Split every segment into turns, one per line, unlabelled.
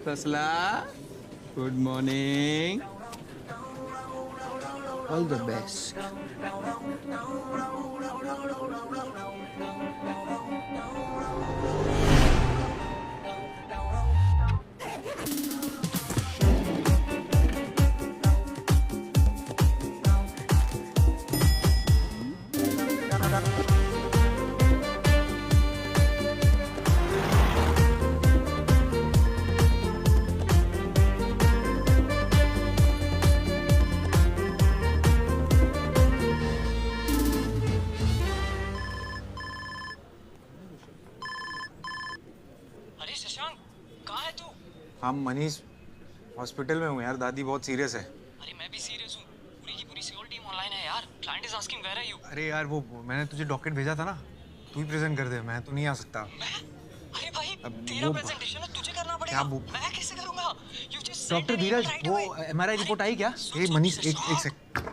ससला, good morning. All the best.
हाँ Manish, hospital में हूँ यार। दादी बहुत सीरियस है।
अरे मैं भी सीरियस हूँ। पूरी की पूरी सिक्योर टीम ऑनलाइन है यार। Client is asking where are you.
अरे यार वो मैंने तुझे डॉक्यूमेंट भेजा था ना, तू ही प्रेजेंट कर दे, मैं तो नहीं आ सकता।
अरे भाई तेरा प्रेजेंटेशन है, तुझे करना पड़ेगा। मैं कैसे करूँगा? यू जस्ट
डॉक्टर धीरज, वो एमआरआई रिपोर्ट आई क्या? ए मनीष, एक सेकंड।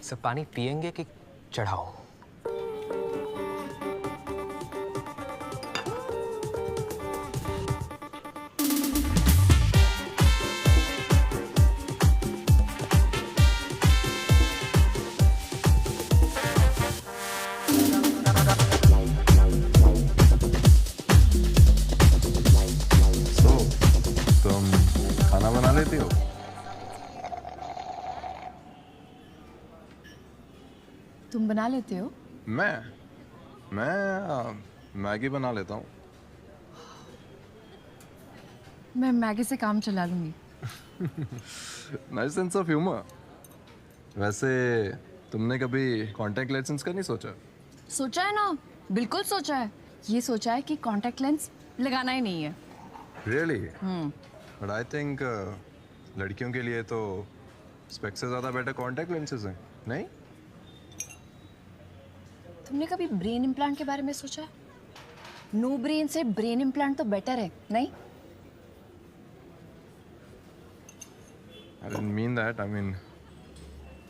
सब पानी पिएंगे कि चढ़ाओ?
तुम खाना बना लेती हो?
तुम बना लेते हो?
मैं मैगी बना लेता हूँ।
मैं मैगी से काम चला लूंगी।
Nice sense of humour. वैसे तुमने कभी कॉन्टैक्ट लेंस का नहीं सोचा?
सोचा है ना, बिल्कुल सोचा है। ये सोचा है कि कॉन्टैक्ट लेंस लगाना ही नहीं है।
रियली? बट आई थिंक लड़कियों के लिए तो स्पेक्स से ज्यादा बेटर कॉन्टैक्ट लेंसेज हैं, नहीं?
तुमने कभी ब्रेन इम्प्लांट के बारे में सोचा है? नो ब्रेन से ब्रेन इम्प्लांट तो बेटर है, नहीं?
I didn't mean that. I mean,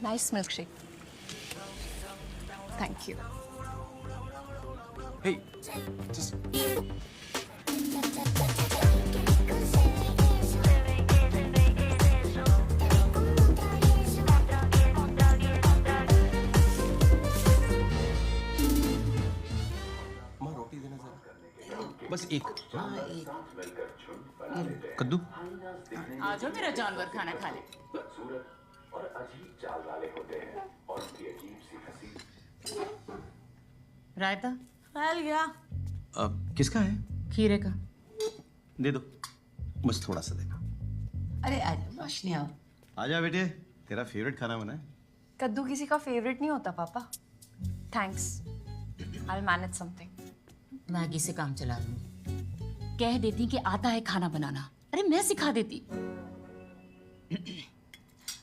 nice milkshake. Thank you.
Hey, just बस एक कद्दू।
आ जाओ मेरा जानवर खाना खा ले। रायता फैल गया।
किसका है?
खीरे का।
दे दो, बस थोड़ा सा देना।
अरे आ जाओ रोशनी, आओ।
आजा बेटे, तेरा फेवरेट खाना बना है।
कद्दू किसी का फेवरेट नहीं होता पापा। Thanks, I will manage something.
Maggi से काम चला लूंगी। कह देती कि आता है खाना बनाना। अरे मैं सिखा देती।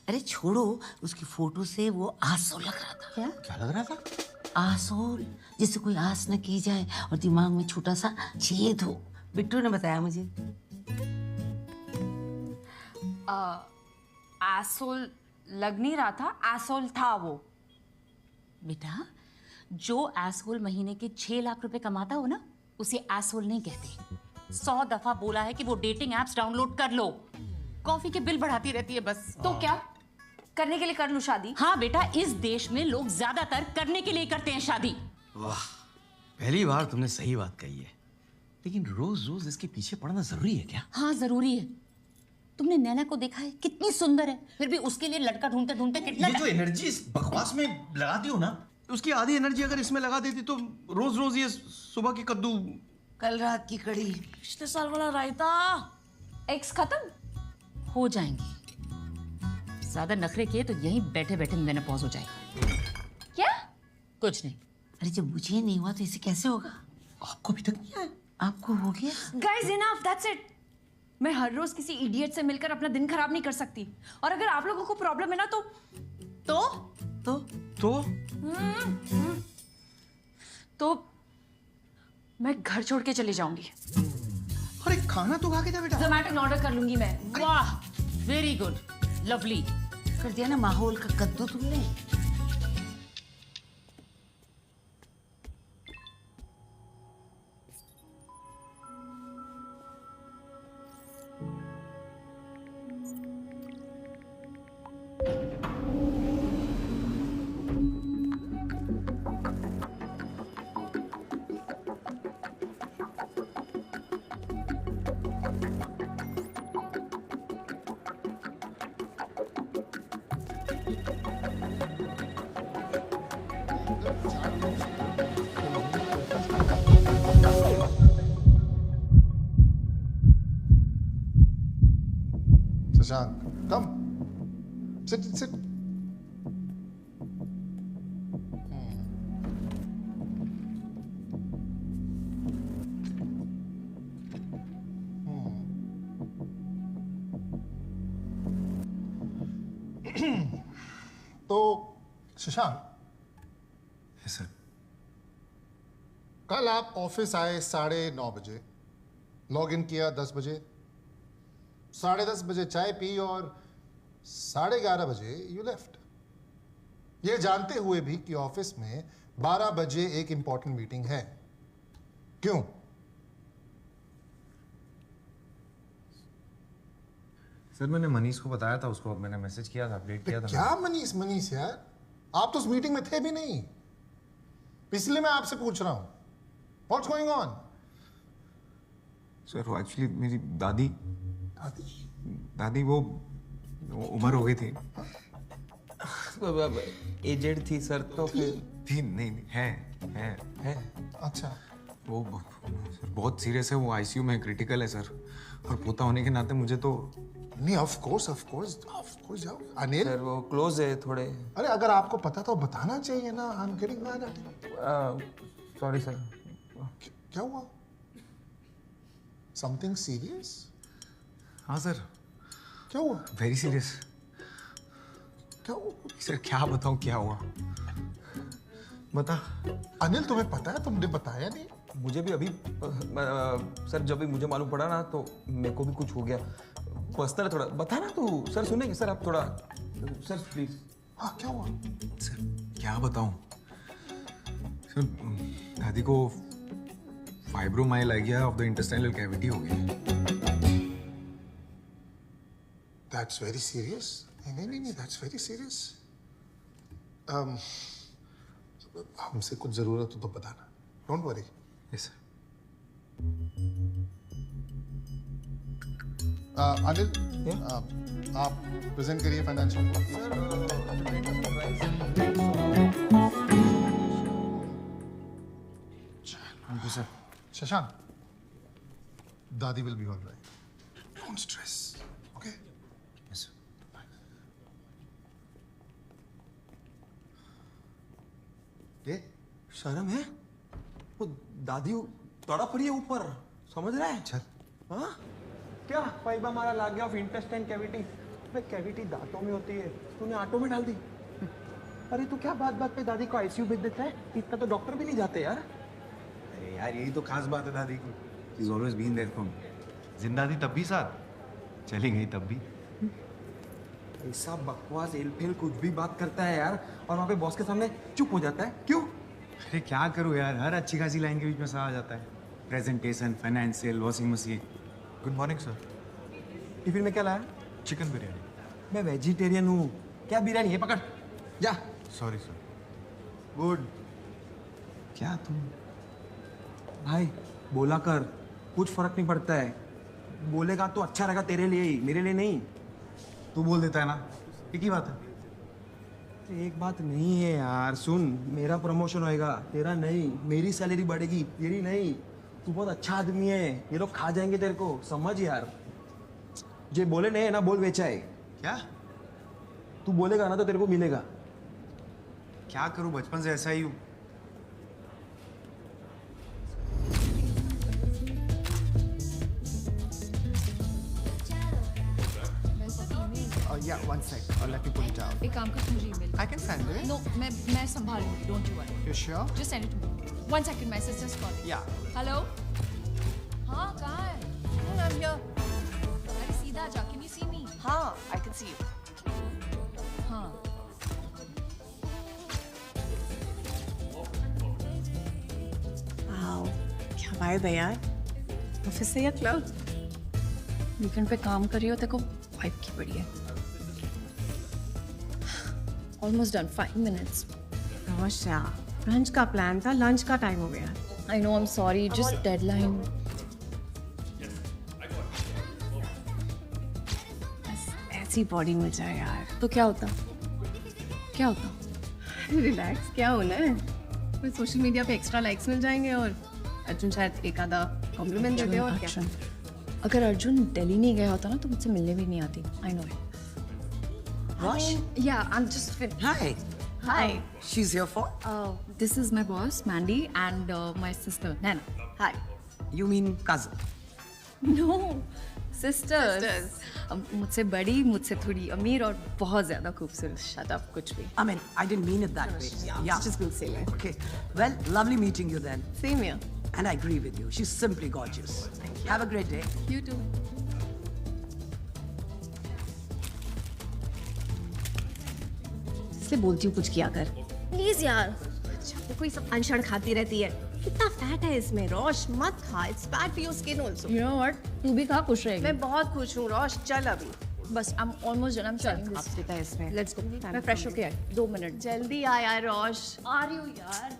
अरे छोड़ो, उसकी फोटो से वो आसोल लग रहा था।
क्या लग रहा था?
आसोल, जिससे कोई आस न की जाए और दिमाग में छोटा सा छेद हो। बिट्टू ने बताया मुझे।
एसोल लग नहीं रहा था, एसोल था वो।
बेटा, जो एसहोल महीने के 6 लाख रुपए कमाता हो ना, उसे एसहोल नहीं कहते। 100 दफा बोला है कि वो डेटिंग एप्स डाउनलोड कर लो। कॉफी के बिल बढ़ाती रहती है बस।
तो क्या करने के लिए कर लूं शादी?
हाँ बेटा, इस देश में लोग ज्यादातर करने के लिए करते हैं शादी।
वाह, पहली बार तुमने सही बात कही है। लेकिन रोज रोज इसके पीछे पड़ना जरूरी है क्या?
हाँ जरूरी है। तुमने नैना को देखा है, कितनी सुंदर है, फिर भी उसके लिए लड़का ढूंढते ढूंढते कितना।
ये जो एनर्जी इस बकवास में लगाती हो ना, उसकी आधी एनर्जी अगर इसमें लगा देती तो रोज रोज ये सुबह की कद्दू।
कल रात की कड़ी,
पिछले साल वाला रायता।
एक्स खत्म
हो जाएंगी। ज्यादा नखरे किए तो यहीं बैठे बैठे मेनोपॉज हो जाएगा।
क्या?
कुछ नहीं।
अरे जब मुझे नहीं हुआ तो इसे कैसे होगा?
आपको अभी तक नहीं आया?
आपको हो गया?
Guys enough, that's it. मैं हर रोज किसी इडियट से मिलकर अपना दिन खराब नहीं कर सकती। और अगर आप लोगों को प्रॉब्लम है ना तो मैं घर छोड़ के चली जाऊंगी।
अरे खाना तो खा के जा बेटा।
जोमैटो में ऑर्डर कर लूंगी मैं।
वाह, वेरी गुड, लवली।
कर दिया ना माहौल का कद्दू तुमने।
Shashank, come. Sit. तो शशांक,
यस सर।
कल आप ऑफिस आए 9:30 बजे, लॉग इन किया 10 बजे, 10:30 बजे चाय पी और 11:30 बजे यू लेफ्ट, ये जानते हुए भी कि ऑफिस में 12 बजे एक इंपॉर्टेंट मीटिंग है। क्यों?
सर मैंने मनीष को बताया था, उसको मैंने मैसेज किया था, अपडेट किया था।
क्या मनीष यार, आप तो उस मीटिंग में थे भी नहीं, इसलिए मैं आपसे पूछ रहा हूं व्हाट्स गोइंग ऑन।
सर वो एक्चुअली मेरी दादी वो उम्र हो गई थी,
एजेड थी सर, तो फिर
थी नहीं है।
अच्छा,
वो सर बहुत सीरियस है, वो आईसीयू में क्रिटिकल है सर, और पोता होने के नाते मुझे तो
नहीं, ऑफ कोर्स जाओ। अनिल
सर वो क्लोज है थोड़े।
अरे अगर आपको पता तो बताना चाहिए ना। I am getting mad at you.
Sorry sir.
क्या हुआ? Something serious?
हाँ सर,
क्या हुआ?
Very serious.
क्या हुआ
सर क्या बताऊँ क्या हुआ, बता।
अनिल तुम्हें पता है, तुमने बताया नहीं।
मुझे भी अभी सर जब भी मुझे मालूम पड़ा ना तो मेरे को भी कुछ हो गया, पर्सनल थोड़ा। बता ना तू, सर सुनेंगे सर आप थोड़ा, सर प्लीज।
हाँ क्या हुआ?
सर क्या बताऊँ सर, दादी को fibromyalgia of the intestinal cavity हो गई।
That's very serious. नहीं, दैट्स वेरी सीरियस। हमसे कुछ जरूरत हो तो बताना, don't worry.
Yes sir.
Anil आप प्रेजेंट करिए financial.
Thank you sir.
Shashank, दादी will be all right, don't stress, okay?
Yes sir.
ये शर्म है? वो दादी तड़ा पड़ी है ऊपर, समझ रहा है?
चल।
हाँ क्या फाइबा हमारा लाग गया ऑफ इंटेस्टाइन कैविटी। अबे कैविटी दांतों में होती है, तूने आटो में डाल दी। अरे तू क्या बात बात पे दादी को आईसीयू भेज देता है? इतना तो डॉक्टर भी नहीं जाते यार।
अरे यार यही तो खास बात है दादी की, she is always been there for me. जिंदा थी तब भी साथ, चली गई तब भी।
ऐसा बकवास एलफेल कुछ भी बात करता है यार, और वहाँ पे बॉस के सामने चुप हो जाता है, क्यों?
अरे क्या करूँ यार, हर अच्छी खासी लाइन के बीच में सा आ जाता है। Presentation, financial, washing machine.
Good morning sir.
Tiffin में क्या लाया?
चिकन बिरयानी।
मैं वेजिटेरियन हूँ, क्या बिरयानी है? पकड़ जा।
Sorry sir.
गुड।
क्या तुम?
भाई बोला कर, कुछ फर्क नहीं पड़ता है। बोलेगा तो अच्छा रहेगा तेरे लिए ही, मेरे लिए नहीं।
तू बोल देता है ना, एक ही बात है।
एक बात नहीं है यार, सुन, मेरा प्रमोशन होएगा, तेरा नहीं। मेरी सैलरी बढ़ेगी, तेरी नहीं। तू बहुत अच्छा आदमी है, ये लोग खा जाएंगे तेरे को, समझ यार। जे बोले नहीं है ना, बोल बेचा है।
क्या
तू बोलेगा ना तो तेरे को मिलेगा।
क्या करूँ, बचपन से ऐसा ही हूँ।
Yeah, one sec. Let me put it down.
एक काम कर, मुझे email.
I can send it.
नो, मैं संभालूंगी, don't you worry.
You sure?
Just send it to me. 1 second, my sister's calling.
Yeah.
Hello. हाँ कहाँ है?
I'm here.
अरे सीधा जा, कैन यू सी मी?
हाँ, I can see you.
हाँ।
Wow. क्या वाइब है यार? ऑफिस से या क्लब?
वीकेंड पे काम कर रही हो, तेरे को वाइब की पड़ी है। Almost done. 5 minutes.
रोशा, लंच का प्लान था, लंच का टाइम हो गया.
I know. I'm sorry. Just deadline.
ऐसी बॉडी मिल जाए यार.
तो क्या होता? क्या होता?
रिलैक्स, क्या होना है? फिर सोशल मीडिया पे एक्स्ट्रा लाइक्स मिल जाएंगे और अर्जुन शायद एक आधा कॉम्प्लीमेंट दे दे और क्या.
अर्जुन. अगर अर्जुन दिल्ली नहीं गया होता ना तो मुझसे मिलने भी नहीं आती. I know it.
Rosh?
Yeah, I'm just fit.
Hi.
Hi.
She's here for?
This is my boss, Mandy, and my sister, Nana. Hi.
You mean cousin?
No, sisters. मुझसे बड़ी, मुझसे थोड़ी अमीर और बहुत ज़्यादा खूबसूरत. Shut up, कुछ भी.
I mean, I didn't mean it that way. Yeah.
Just will say it.
Okay. Well, lovely meeting you then.
Same here.
And I agree with you. She's simply gorgeous. Thank you. Have a great day.
You too. इसलिए बोलती हूँ कुछ किया कर.
Please यार, वो कोई सब अनशड़ खाती रहती है. कितना फैट है इसमें. रोश मत खा. It's bad for your skin also.
You know what? तू भी खा, खुश रहेगी.
मैं बहुत खुश हूँ रोश. चल अभी.
बस I'm almost done. I'm selling this.
आपसे था इसमें.
Let's go. मैं फ्रेश होके आई. 2 मिनट.
जल्दी आ यार रोश.
आ रही हूँ यार.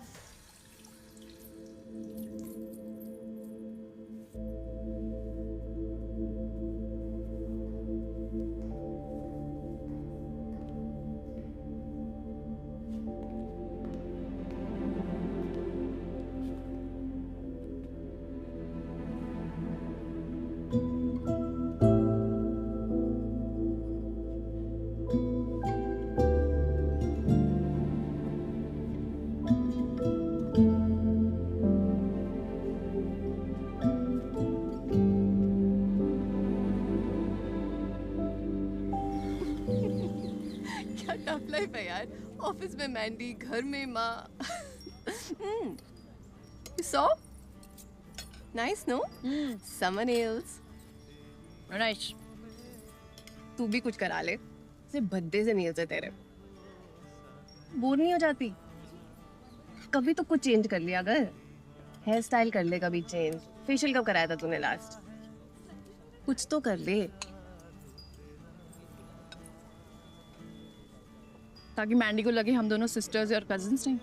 क्या टफ लाइफ है यार. ऑफिस में मैंडी, घर में माँ. You saw? Nice, no? Summer nails.
Nice.
तू भी कुछ करा ले. सिर्फ भद्दे से nails है तेरे. बोर नहीं हो जाती? कभी तो कुछ चेंज कर लिया कर. हेयर स्टाइल कर ले कभी चेंज. फेशियल कब कराया था तूने लास्ट? कुछ तो कर ले.
ताकि मैंडी को लगे हम दोनों सिस्टर्स और कजिन्स नहीं.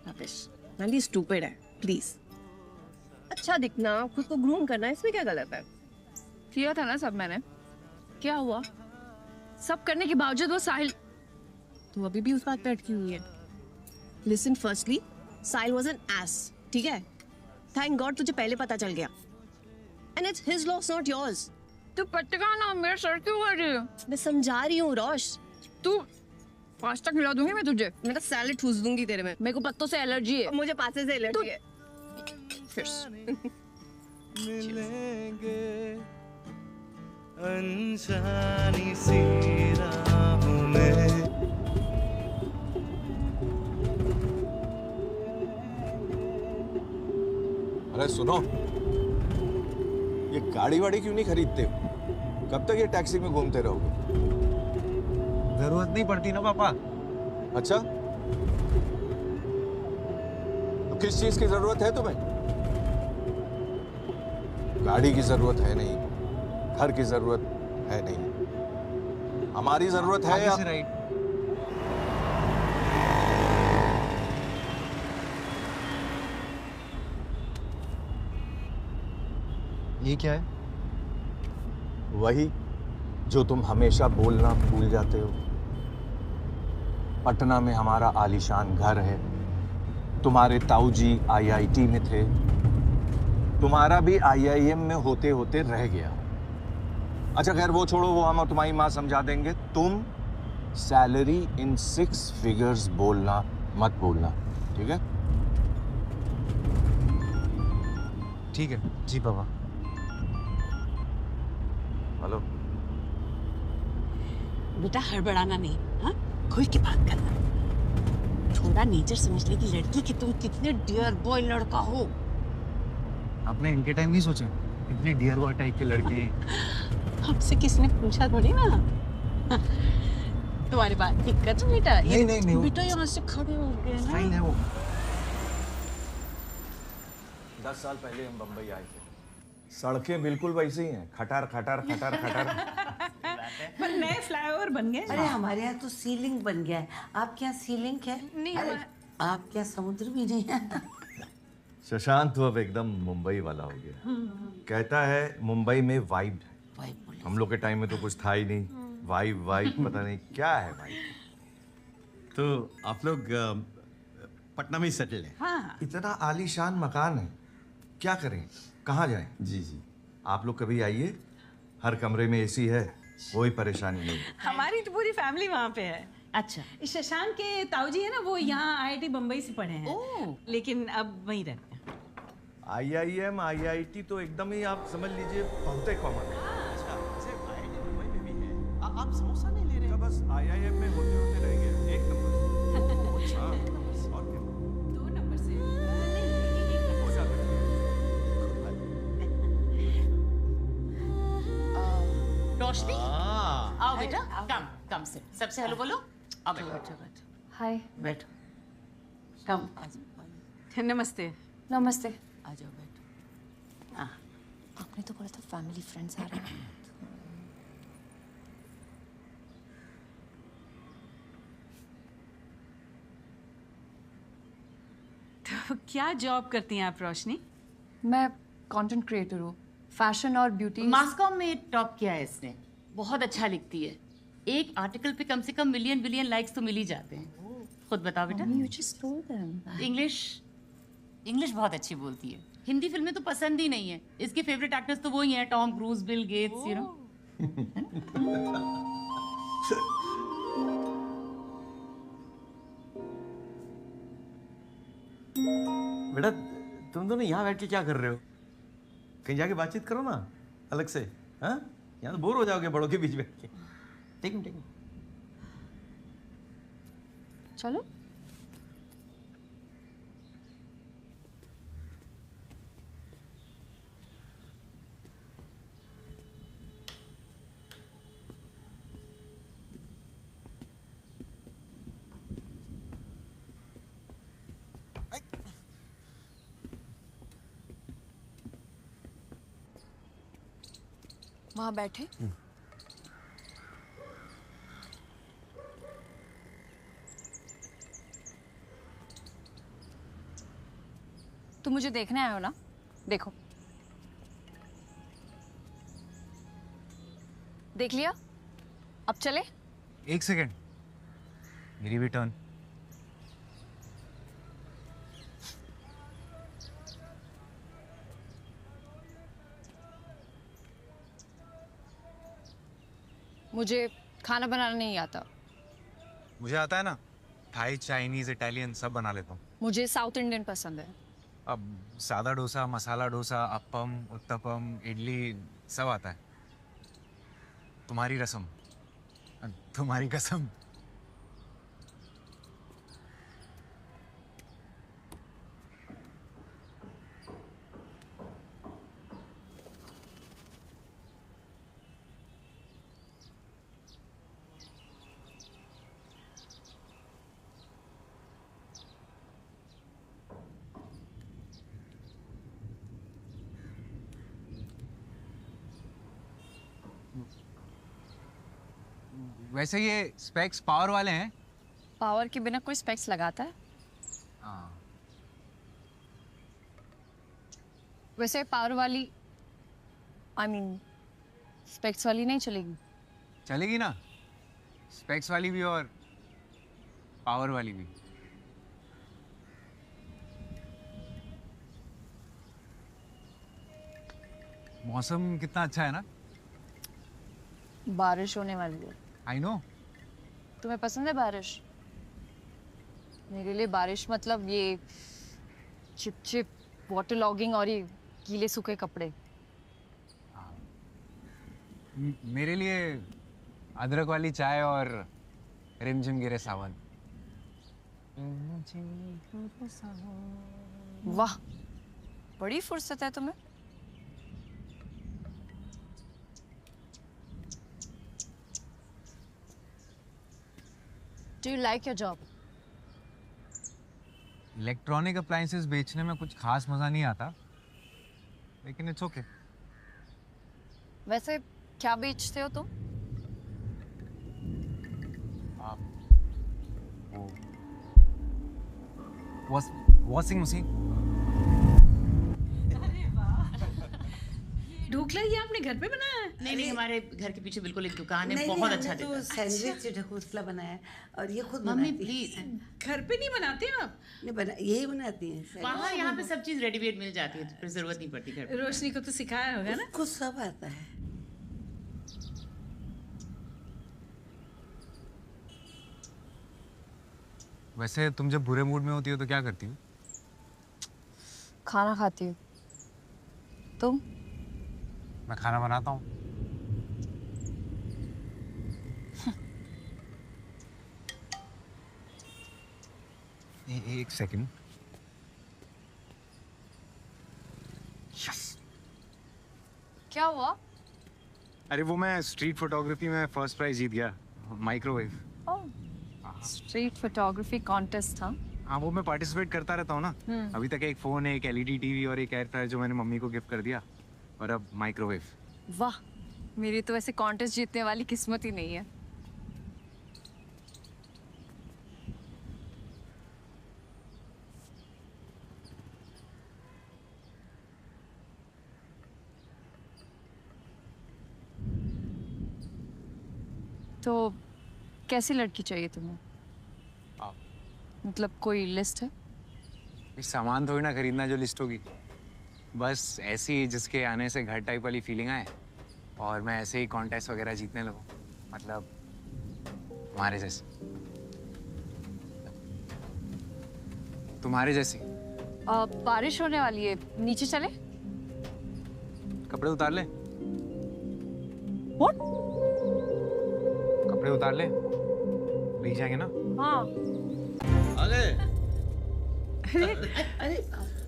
रबिश. मैंडी स्टूपिड है. प्लीज. अच्छा दिखना, खुद को ग्रूम करना, इसमें क्या गलत है?
किया था ना सब मैंने. क्या हुआ? सब करने के बावजूद वो साहिल.
तू अभी भी उस बात पे अटकी हुई है. Listen firstly, Sahil was an S. ठीक है? थैंक गॉड तुझे पहले पता चल गया. And it's his loss not yours.
तू पटका ना, मेरा सर क्यों कर रही है?
मैं समझा रही हूँ रोश.
तू पास्ता खिला दूंगी मैं तुझे.
मैं तो सैलेड ठूस दूंगी तेरे में.
मेरे को पत्तों से एलर्जी है.
और मुझे पासे से एलर्जी है.
मिलेंगे अनजानी सी राहों में.
अरे सुनो, ये गाड़ी वाड़ी क्यों नहीं खरीदते हो? कब तक ये टैक्सी में घूमते रहोगे?
जरूरत नहीं पड़ती ना पापा.
अच्छा, तो किस चीज की जरूरत है तुम्हें? गाड़ी की जरूरत है नहीं, घर की जरूरत है नहीं. हमारी जरूरत है या...
राइट. ये क्या है?
वही जो तुम हमेशा बोलना भूल जाते हो. पटना में हमारा आलीशान घर है. तुम्हारे ताऊजी आईआईटी में थे. तुम्हारा भी आईआईएम में होते होते रह गया. अच्छा खैर वो छोड़ो, वो हम और तुम्हारी माँ समझा देंगे. तुम सैलरी इन 6 फिगर्स बोलना मत बोलना, ठीक है?
ठीक है जी पापा.
हेलो
बेटा हड़बड़ाना नहीं. हाँ, खुल के बात करना. थोड़ा नेचर समझने की लड़की कि तुम कितने डियर बॉय लड़का हो.
आपने इनके टाइम नहीं सोचा? इतने डियर बॉय टाइप के लड़के हैं.
हमसे किसने पूछा थोड़ी ना. तुम्हारी बात दिक्कत है बेटा.
नहीं
बेटा यहाँ से खड़े हो गए ना.
फाइन है वो.
10 साल पहले हम बंबई आए थे. सड़कें बिल्कुल वैसे ही हैं. खटार खटार खटार खटार.
है।
पर नए फ्लाईओवर बन गए।
अरे हमारे यहाँ तो सीलिंग बन गया है, आपके यहाँ सीलिंग है?
नहीं,
अरे, आपके यहाँ समुद्र भी नहीं है।
शशांक तो अब एकदम मुंबई वाला हो गया। कहता है मुंबई में वाइब है। हम लोग के टाइम में तो कुछ था ही नहीं। वाइब पता नहीं क्या है भाई।
तो आप लोग पटना में ही सेटल है?
हाँ।
इतना आलीशान मकान है, क्या करें, कहाँ जाएं?
जी जी।
आप लोग कभी आइए, हर कमरे में एसी है, कोई परेशानी नहीं।
हमारी तो पूरी फैमिली वहाँ पे है।
अच्छा।
शशांक के ताऊजी है ना, वो यहाँ IIT बम्बई से पढ़े हैं, लेकिन अब वहीं रहते हैं।
IIM IIT तो एकदम ही आप समझ लीजिए बहुत ही कॉमन है।
आप समोसा नहीं ले रहे?
बस IIM में होते होते रह गया, 1 नंबर।
अच्छा।
और क्या?
2 नंबर से
हो जाता है।
रोशनी, आओ बेटा, कम से सबसे हेलो बोलो। आओ बेटा।
हाय।
बैठो। कम।
नमस्ते।
नमस्ते।
आ जाओ बैठो।
आपने तो बोला था फैमिली फ्रेंड्स आ रहे हैं।
तो क्या जॉब करती हैं आप रोशनी?
मैं कंटेंट क्रिएटर हूँ, फैशन और ब्यूटी।
मास्कॉम में टॉप किया है इसने, बहुत अच्छा लिखती है। एक आर्टिकल पे कम से कम मिलियन लाइक्स तो मिल ही जाते हैं। खुद बताओ बेटा।
You just told them.
English बहुत अच्छी बोलती है। हिंदी फिल्में तो पसंद ही नहीं है। इसके फेवरेट एक्टर्स तो वही हैं, Tom cruise, Bill Gates, you know.
बेटा तुम दोनों यहाँ बैठ के क्या कर रहे हो? कहीं जाके बातचीत करो ना अलग से। हाँ, यहाँ तो बोर हो जाओगे बड़ों के बीच बैठ के। ठीक।
चलो। वहां बैठे। तुम मुझे देखने आए हो ना? देखो, देख लिया? अब चले?
1 सेकेंड, मेरी भी टर्न।
मुझे खाना बनाना नहीं आता।
मुझे आता है ना, थाई, चाइनीज, इटालियन सब बना लेता हूँ।
मुझे साउथ इंडियन पसंद है।
अब सादा डोसा, मसाला डोसा, अप्पम, उत्तपम, इडली सब आता है। तुम्हारी रसम, तुम्हारी कसम। वैसे ये स्पेक्स पावर वाले हैं?
पावर के बिना कोई स्पेक्स लगाता है?
हाँ।
वैसे पावर वाली, I mean, स्पेक्स वाली नहीं चलेगी?
चलेगी ना, स्पेक्स वाली भी और पावर वाली भी। मौसम कितना अच्छा है ना?
बारिश होने वाली है।
I know.
तुम्हें पसंद है बारिश? मेरे लिए बारिश मतलब ये चिप वाटर लॉगिंग और ये गीले सूखे कपड़े।
मेरे लिए अदरक वाली चाय और रिमझिम गिरे सावन।
वाह, बड़ी फुर्सत है तुम्हें। Do you like your job?
Electronic appliances बेचने में कुछ खास मजा नहीं आता, लेकिन इट्स ओके।
वैसे क्या बेचते हो तुम?
Washing machine.
ढोकला ये आपने घर पे बनाया है?
नहीं, हमारे घर के पीछे बिल्कुल एक दुकान है,
नहीं,
बहुत
हमने
अच्छा
तो
देता है।
सैंडविच ढकोसला बनाया है और ये खुद
मम्मी
बनाती
प्लीज,
घर पे नहीं बनाते आप?
नहीं बना, यही बनाती हैं।
बाहर यहाँ पे सब चीज रेडीमेड मिल जाती है, फिर जरूरत नहीं पड़ती घर पे।
रोशनी को तो सिखाया होगा ना?
कुछ सब आता है।
वैसे तुम जब बुरे मूड में होती हो तो क्या करती हो?
खाना खाती हूँ। तुम?
मैं खाना बनाता हूँ। एक सेकंड। यस।
क्या हुआ?
अरे वो मैं स्ट्रीट फोटोग्राफी में फर्स्ट प्राइज जीत गया, माइक्रोवेव।
स्ट्रीट फोटोग्राफी कॉन्टेस्ट था?
हाँ, वो मैं पार्टिसिपेट करता रहता हूँ ना। अभी तक एक फोन, एक एलईडी टीवी और एक एयर फ्रायर जो मैंने मम्मी को गिफ्ट कर दिया, और अब माइक्रोवेव।
वाह, मेरी तो वैसे कॉन्टेस्ट जीतने वाली किस्मत ही नहीं है। तो कैसी लड़की चाहिए तुम्हें? मतलब कोई लिस्ट है?
सामान थोड़ी ना खरीदना जो लिस्ट होगी, बस ऐसी जिसके आने से घर टाइप वाली फीलिंग आए और मैं ऐसे ही कॉन्टेस्ट वगैरह जीतने लगूं, मतलब तुम्हारे जैसे। तुम्हारे जैसी।
बारिश होने वाली है, नीचे चले?
कपड़े उतार ले।
What?
कपड़े उतार ले, भीग जाएंगे ना।
हाँ।
अरे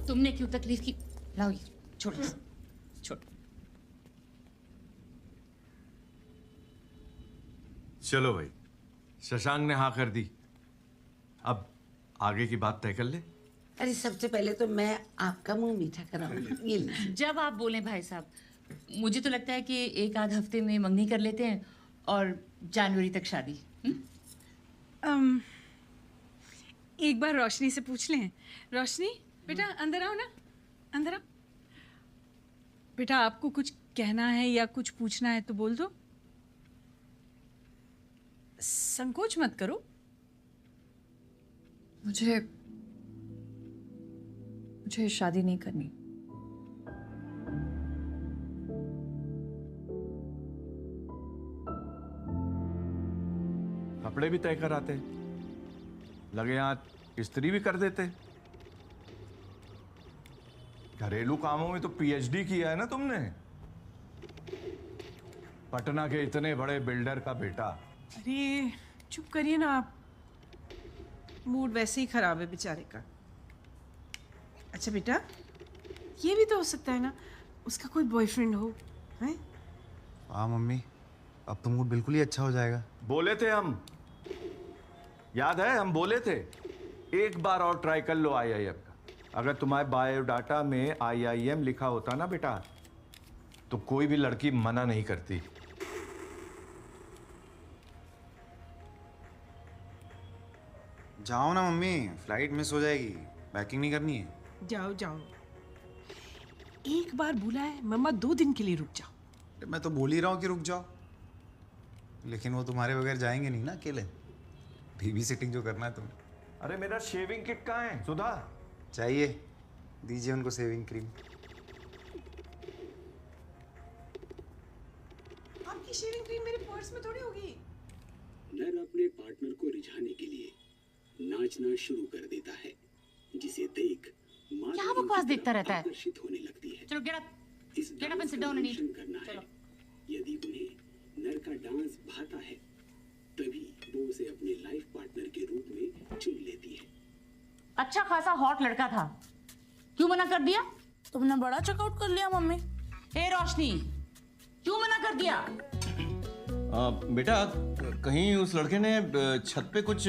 तुमने क्यों तकलीफ की? लाओ ये, छोड़ो छोड़ो।
चलो भाई, शशांक ने हाँ कर दी, अब आगे की बात तय कर ले।
अरे सबसे पहले तो मैं आपका मुंह मीठा कराऊंगी। ये लीजिए।
जब आप बोलें भाई साहब, मुझे तो लगता है कि एक आध हफ्ते में मंगनी कर लेते हैं और जनवरी तक शादी।
एक बार रोशनी से पूछ लें। रोशनी बेटा अंदर आओ ना, अंदर आओ। बेटा आपको कुछ कहना है या कुछ पूछना है तो बोल दो, संकोच मत करो।
मुझे शादी नहीं करनी।
कपड़े भी तय कराते, लगे हाथ इस्त्री भी कर देते। घरेलू कामों में तो पीएचडी किया है ना तुमने, पटना के इतने बड़े बिल्डर का बेटा।
अरे चुप करिए ना आप, मूड वैसे ही खराब है बेचारे का। अच्छा बेटा, ये भी तो हो सकता है ना उसका कोई बॉयफ्रेंड हो, हैं?
हाँ मम्मी, अब तो मूड बिल्कुल ही अच्छा हो जाएगा।
बोले थे हम, याद है हम बोले थे, एक बार और ट्राई कर लो आईआईएम का। अगर तुम्हारे बायोडाटा में आईआईएम लिखा होता ना बेटा, तो कोई भी लड़की मना नहीं करती।
जाओ ना मम्मी, फ्लाइट मिस हो जाएगी, पैकिंग नहीं करनी है।
जाओ जाओ, एक बार बुला है मम्मा, 2 दिन के लिए रुक जाओ।
मैं तो बोल ही रहा हूँ कि रुक जाओ, लेकिन वो तुम्हारे बगैर जाएंगे नहीं ना अकेले। बेबी सिटिंग जो करना है तुम्हें।
अरे मेरा शेविंग किट कहाँ है सुधा?
चाहिए, दीजिए उनको शेविंग क्रीम।
आपकी शेविंग क्रीम मेरे पर्स में थोड़ी होगी।
नर अपने पार्टनर को रिझाने के लिए नाचना शुरू कर देता है, जिसे देख
क्या बकवास देखता रहता है?
आकर्षित होने लगती है।
चलो get up and sit down and eat.
करना है। यदि उन्हें नर का डांस भाता है, तभी वो उसे अपने लाइफ पार्टनर के रूप में चुन लेती है।
अच्छा खासा हॉट लड़का था, क्यों मना कर दिया?
तुमने बड़ा चेकआउट कर लिया मम्मी।
हे रोशनी, क्यों मना कर दिया?
बेटा कहीं उस लड़के ने छत पे कुछ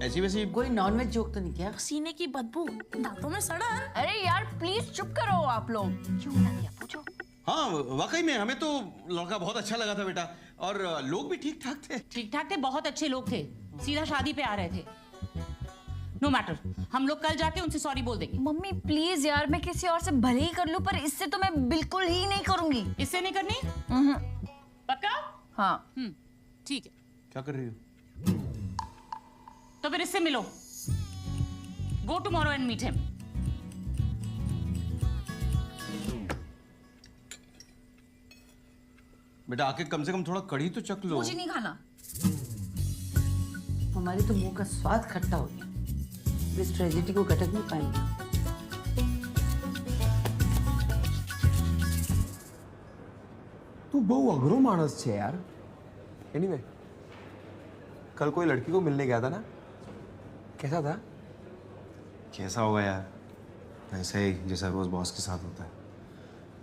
ऐसी वैसी
कोई नॉनवेज जोक तो नहीं किया?
सीने की बदबू, दांतों में सड़न।
अरे यार प्लीज चुप करो आप लोग। क्यों मना किया पूछो।
हाँ वाकई में हमें तो लड़का बहुत अच्छा लगा था बेटा, और लोग भी ठीक ठाक थे।
ठीक ठाक थे, बहुत अच्छे लोग थे, सीधा शादी पे आ रहे थे। नो मैटर, हम लोग कल जाके उनसे सॉरी बोल देंगे।
मम्मी प्लीज यार, मैं किसी और से भले ही कर लूं, पर इससे तो मैं बिल्कुल ही नहीं करूंगी।
इससे नहीं करनी? पक्का?
हाँ।
ठीक है।
क्या कर रही हो?
तो फिर इससे मिलो। Go tomorrow and meet him.
बेटा आके कम से कम थोड़ा कढ़ी तो चख लो।
मुझे नहीं खाना।
हमारे तो मुंह का स्वाद खट्टा हो गया। इस ट्रेजेडी को घटक नहीं पाएंगे।
तू बहु अघरो मानस छे यार। एनीवे, कल कोई लड़की को मिलने गया था ना, कैसा था?
कैसा होगा यार, वैसे ही जैसा रोज बॉस के साथ होता है।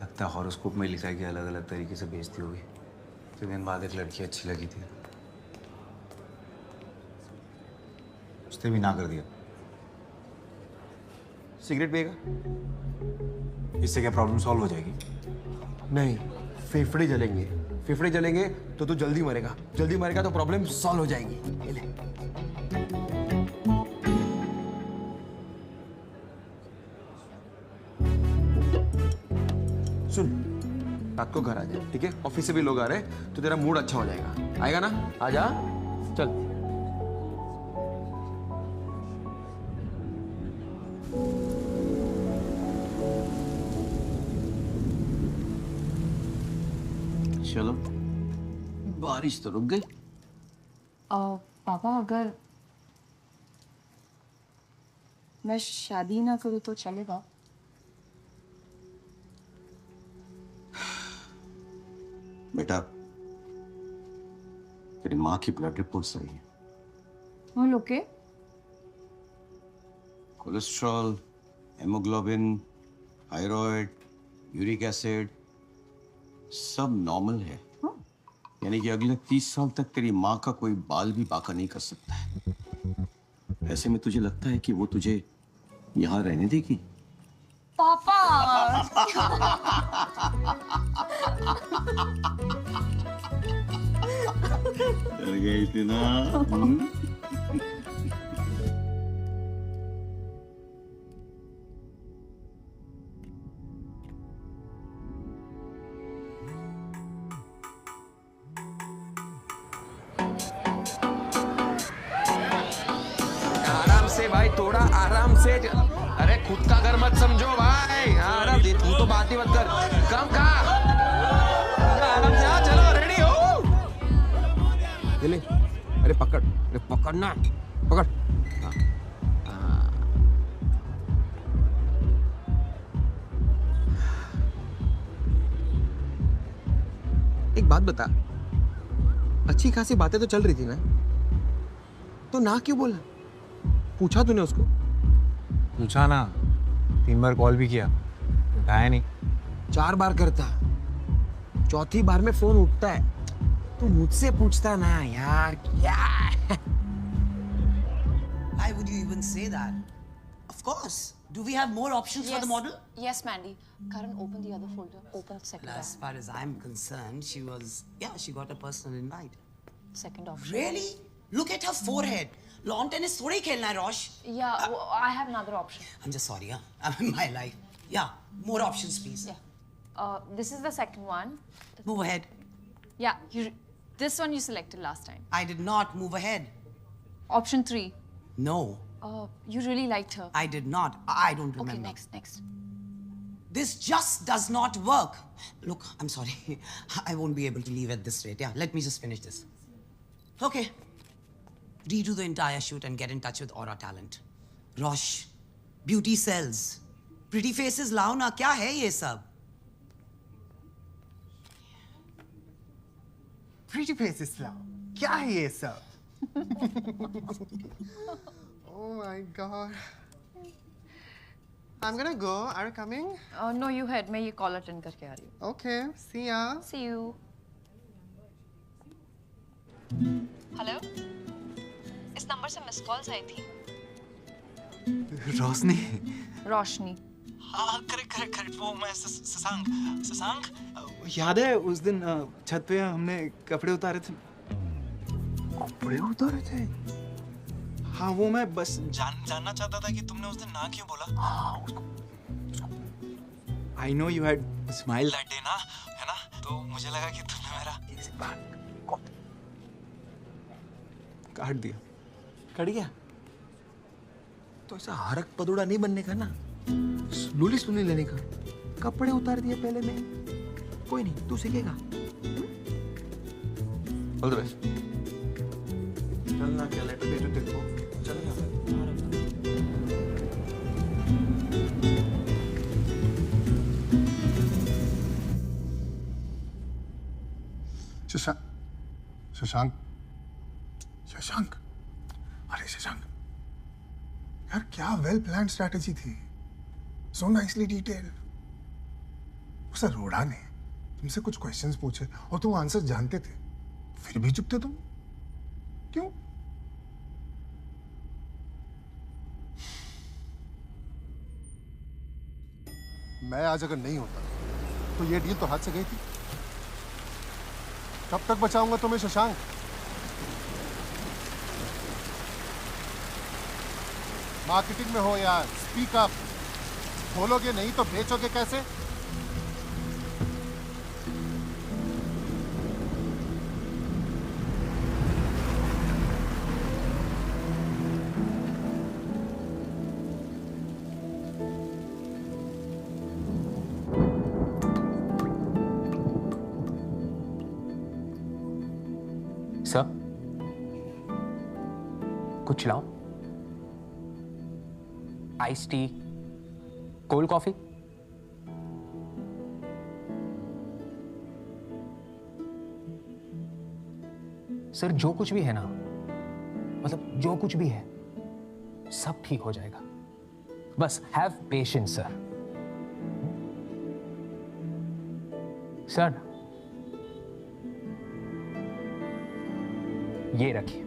लगता है हॉरोस्कोप में लिखा है कि अलग अलग तरीके से बेइज्जती होगी। फिर दिन बाद एक लड़की अच्छी लगी थी, उसने भी ना कर दिया।
सिगरेट पिएगा?
इससे क्या प्रॉब्लम सॉल्व हो जाएगी?
नहीं, फेफड़े जलेंगे। फेफड़े जलेंगे तो तू जल्दी मरेगा। जल्दी मरेगा तो प्रॉब्लम सॉल्व हो जाएगी। ये ले। सुन, रात को घर आ जाए, ठीक है? ऑफिस से भी लोग आ रहे हैं तो तेरा मूड अच्छा हो जाएगा। आएगा ना? आजा, चल।
चलो, बारिश तो रुक गई।
पापा अगर मैं शादी ना करूँ तो चलेगा?
बेटा, तेरी माँ की ब्लड रिपोर्ट सही है।
All okay?
Cholesterol, haemoglobin, thyroid, uric acid सब नॉर्मल है। यानी कि अगले 30 साल तक तेरी माँ का कोई बाल भी बाका नहीं कर सकता है। ऐसे में तुझे लगता है कि वो तुझे यहाँ रहने देगी?
पापा!
डर गई थी ना?
आराम से भाई, थोड़ा आराम से। अरे खुद का घर मत समझो भाई। आराम से, तू तो बात ही मत कर। कम का आराम से। चलो, रेडी हो? ये ले। अरे पकड़, अरे पकड़ना, पकड़। एक बात बता, अच्छी खासी बातें तो चल रही थी ना, तो ना क्यों बोला? पूछा तूने उसको?
पूछा ना, 3 बार कॉल भी किया, उठाया नहीं।
4 बार करता, चौथी बार में फोन उठता है। तू मुझसे पूछता ना यार, क्या?
Why would you even say that? Of course. Do we have more options for the model?
Yes, Mandy. Karan, open the other folder. Open the second
As far as I'm concerned, she got a personal invite.
Second option.
Really? Look at her forehead. Lawn tennis थोड़ी खेलना है, Rosh.
Yeah, I have another option.
I'm just sorry, I'm in my life. Yeah, more options, please.
Yeah. This is the second one.
Move ahead.
Yeah, this one you selected last time.
I did not move ahead.
Option 3.
No.
You really liked her.
I did not. I don't remember.
Okay, next.
This just does not work. Look, I'm sorry. I won't be able to leave at this rate. Yeah, let me just finish this. Okay. Redo the entire shoot and get in touch with Aura Talent. Rosh, beauty sells. Pretty faces lao na. Kya hai ye sab?
Pretty faces lao. क्या है ये सब? Oh my god. I'm gonna go. Are you coming?
No, you head. मैं ये call attend करके आ रही हूँ.
Okay. See ya.
See you. Hello, इस नंबर से मिस कॉल्स आई थी।
रोशनी।
रोशनी।
हाँ, करेक्ट। वो मैं शशांक।
याद है उस दिन छत पे हमने कपड़े उतारे थे?
हाँ वो मैं बस जानना चाहता था कि तुमने उस दिन ना क्यों बोला।
हाँ उसको
I know you had smile that day ना, है ना, तो मुझे लगा कि तुमने मेरा काट दिया।
कट गया तो ऐसा हरक पदोड़ा नहीं बनने का ना, स्लोली स्लोली लेने का। कपड़े उतार दिए पहले में, कोई नहीं, तू सीखेगा। All the best. चलना क्या लेटर भेजो तेरे को, चलना।
शशांक, शशांक, शशांक, अरे शशांक यार, क्या वेल प्लान स्ट्रैटेजी थी, सो नाइसली डिटेल। उस अरोड़ा ने तुमसे कुछ क्वेश्चंस पूछे और तुम आंसर जानते थे, फिर भी चुप थे तुम, क्यों? मैं आज अगर नहीं होता तो ये डील तो हाथ से गई थी। कब तक बचाऊंगा तुम्हें शशांक? मार्केटिंग में हो यार, स्पीक अप। बोलोगे नहीं तो बेचोगे कैसे?
सर कुछ लाओ, ice tea, cold coffee. Sir जो कुछ भी है ना, मतलब जो कुछ भी है सब ठीक हो जाएगा, बस हैव पेशेंस सर। सर ये रखिए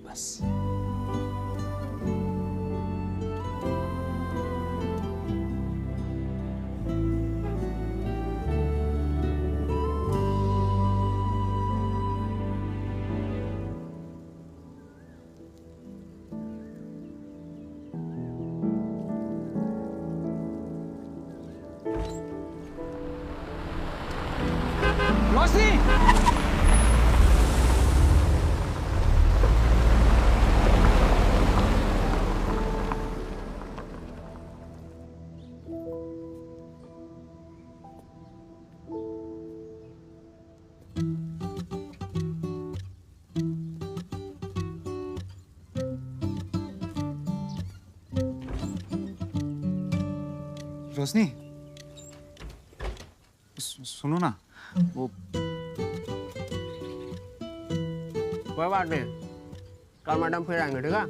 बस। रोशनी,
रोशनी सुनो ना, वो
कोई बात नहीं, कल मैडम फिर आएंगे, ठीक है?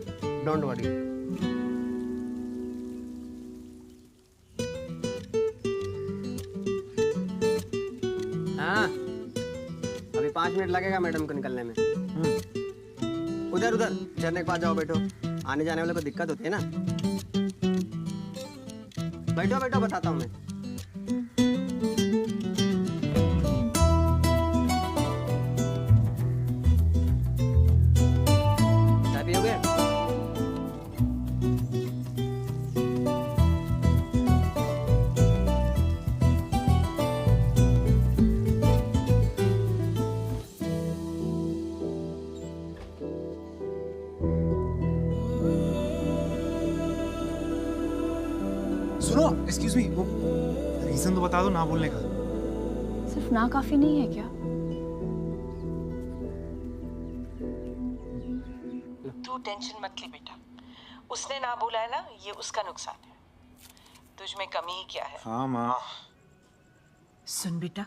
Don't worry. हाँ, अभी 5 मिनट लगेगा मैडम को निकलने में। उधर उधर झरने के पास जाओ, बैठो। आने जाने वाले को दिक्कत होती है ना। बैठो बैठो, बताता हूँ मैं। चाय पियोगे?
सुनो, एक्सक्यूज मी, वो रीजन तो बता दो ना बोलने का।
सिर्फ ना काफी नहीं है क्या?
तू टेंशन मत ले बेटा, उसने ना बोला है ना, ये उसका नुकसान है, तुझ में कमी ही क्या है।
हाँ माँ।
सुन बेटा,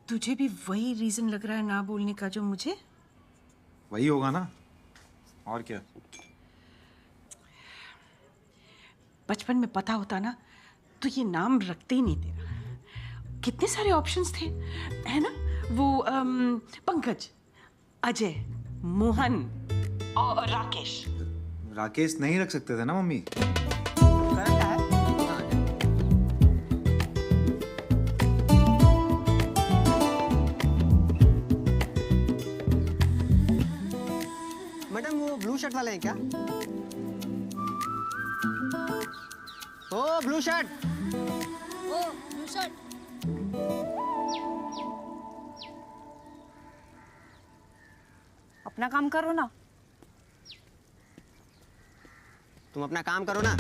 तुझे भी वही रीजन लग रहा है ना बोलने का जो मुझे?
वही होगा ना, और क्या।
बचपन में पता होता ना तो ये नाम रखते ही नहीं तेरा। कितने सारे ऑप्शंस थे, है ना? वो पंकज, अजय, मोहन और राकेश।
राकेश नहीं रख सकते थे ना मम्मी?
मैडम शर्ट वाले हैं क्या? ओ ब्लू शर्ट।
ओ ब्लू शर्ट। अपना काम करो ना।
तुम अपना काम करो ना।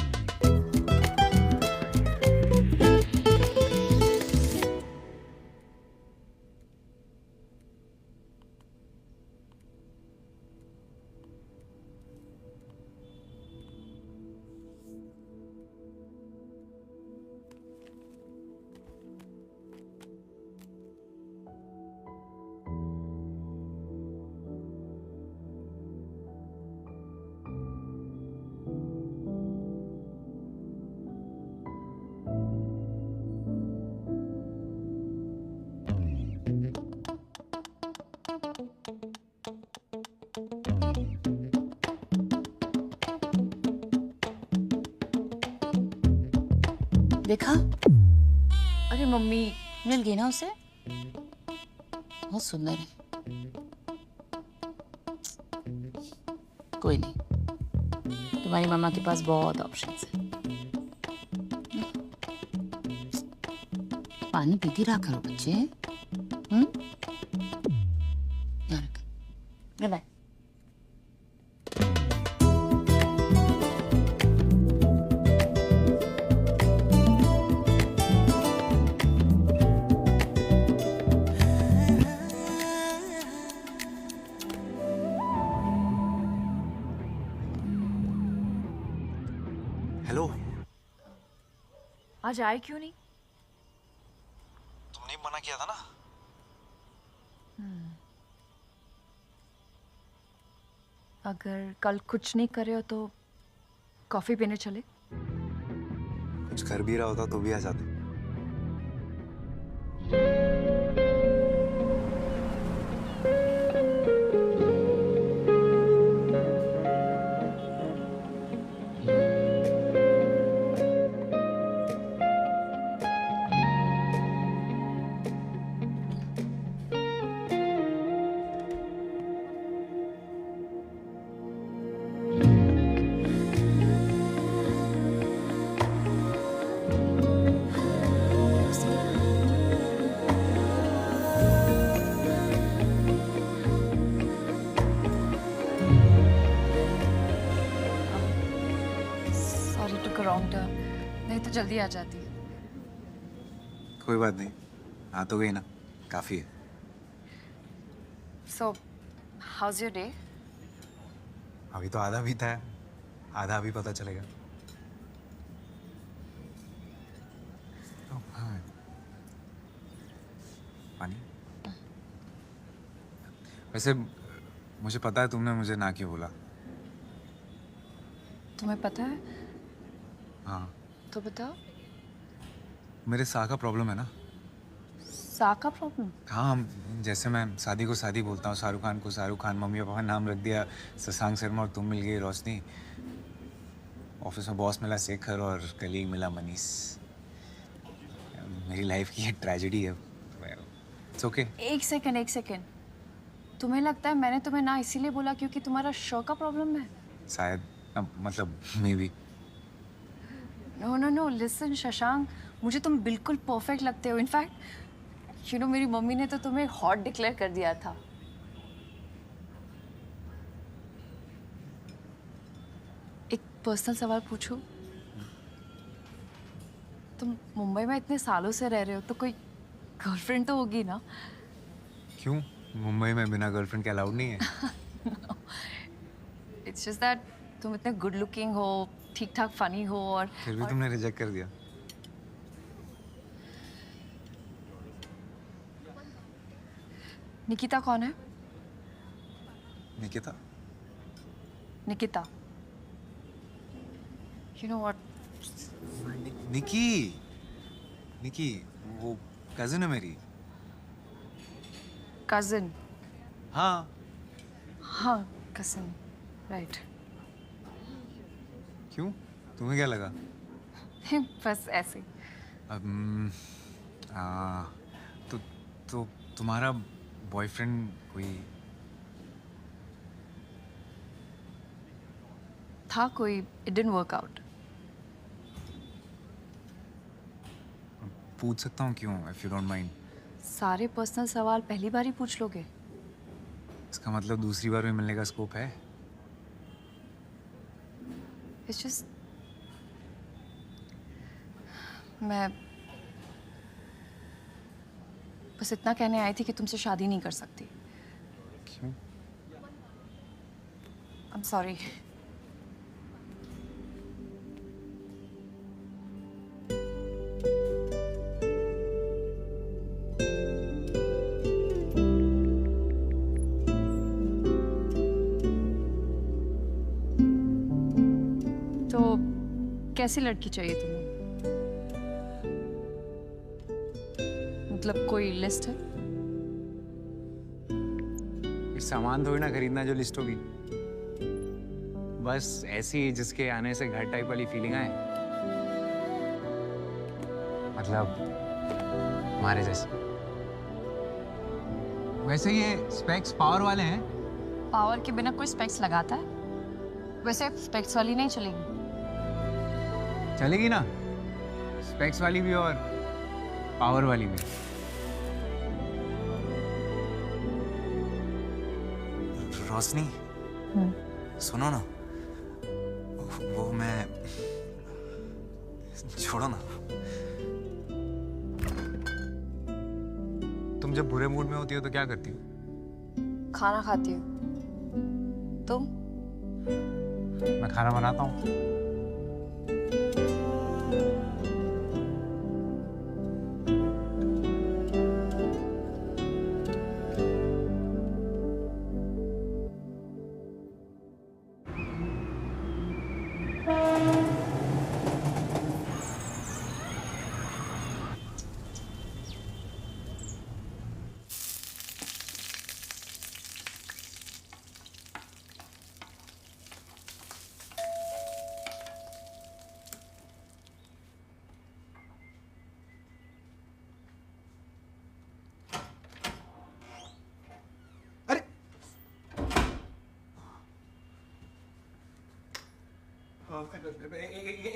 देखा?
अरे मम्मी,
मिल गई ना उसे? बहुत सुंदर है। कोई नहीं, तुम्हारी मामा के पास बहुत ऑप्शंस है। पानी पीती रहा करो बच्चे। Good bye.
हेलो।
आज आए क्यों नहीं?
तुमने मना किया था ना।
अगर कल कुछ नहीं करे हो तो कॉफी पीने चले?
कुछ कर भी रहा होता तो भी आ जाते।
Sorry took a wrong turn, नहीं तो जल्दी आ जाती।
कोई बात नहीं, आ तो गई ना, काफी है।
सो हाउज योर डे?
अभी तो आधा बीता है, आधा अभी पता चलेगा। हाँ, पानी। वैसे मुझे पता है तुमने मुझे ना क्यों बोला।
तुम्हें पता है?
हाँ,
तो बताओ।
मेरे साह का प्रॉब्लम है ना।
साह का प्रॉब्लम?
हाँ, जैसे मैं शादी को शादी बोलता हूँ, शाहरुख खान को शाहरुख खान, मम्मी पापा ने नाम रख दिया शशांक शर्मा और तुम मिल गई रोशनी। ऑफिस में बॉस मिला शेखर और कलीग मिला मनीष। मेरी लाइफ की ये ट्रेजेडी है। It's okay.
एक सेकंड। तुम्हें लगता है मैंने तुम्हें ना इसीलिए बोला क्योंकि तुम्हारा शो का प्रॉब्लम है?
शायद, मतलब maybe.
No listen Shashank, मुझे तुम बिल्कुल परफेक्ट लगते हो। इनफैक्ट यू नो मेरी मम्मी ने तो तुम्हें हॉट डिक्लेयर कर दिया था। एक पर्सनल सवाल पूछूं? तुम मुंबई में इतने सालों से रह रहे हो तो कोई गर्लफ्रेंड तो होगी ना?
क्यों? मुंबई में बिना गर्लफ्रेंड के अलाउड नहीं है?
इट्स जस्ट दैट तुम इतने गुड लुकिंग हो, ठीक ठाक फनी हो और
फिर भी तुमने रिजेक्ट कर दिया।
निकिता कौन है?
Nikita?
Nikita, you know what?
Niki वो कजिन है मेरी।
कजिन?
हाँ
कजिन, राइट।
क्यों? तुम्हें क्या लगा?
बस ऐसे।
तो तुम्हारा बॉयफ्रेंड कोई?
था कोई, इट डिडंट वर्क आउट।
पूछ सकता हूँ क्यों, इफ यू डोंट माइंड?
सारे पर्सनल सवाल पहली बार ही पूछ लोगे?
इसका मतलब दूसरी बार भी मिलने का स्कोप है?
इट्स जस्ट मैं बस इतना कहने आई थी कि तुमसे शादी नहीं कर सकती।
क्यों?
I am sorry. तो कैसी लड़की चाहिए तुम्हें? मतलब कोई लिस्ट है?
ये सामान थोड़ी ना खरीदना जो लिस्ट होगी, बस ऐसी जिसके आने से घर टाइप वाली फीलिंग आए। मतलब हमारे जैसे। वैसे ये स्पेक्स पावर वाले हैं?
पावर के बिना कोई स्पेक्स लगाता है? वैसे स्पेक्स वाली नहीं चलेगी।
चलेगी ना, स्पेक्स वाली भी और पावर वाली भी।
रोशनी, सुनो ना, वो मैं, छोड़ो ना। तुम जब बुरे मूड में होती हो तो क्या करती हो?
खाना खाती हूँ। तुम?
मैं खाना बनाता हूँ।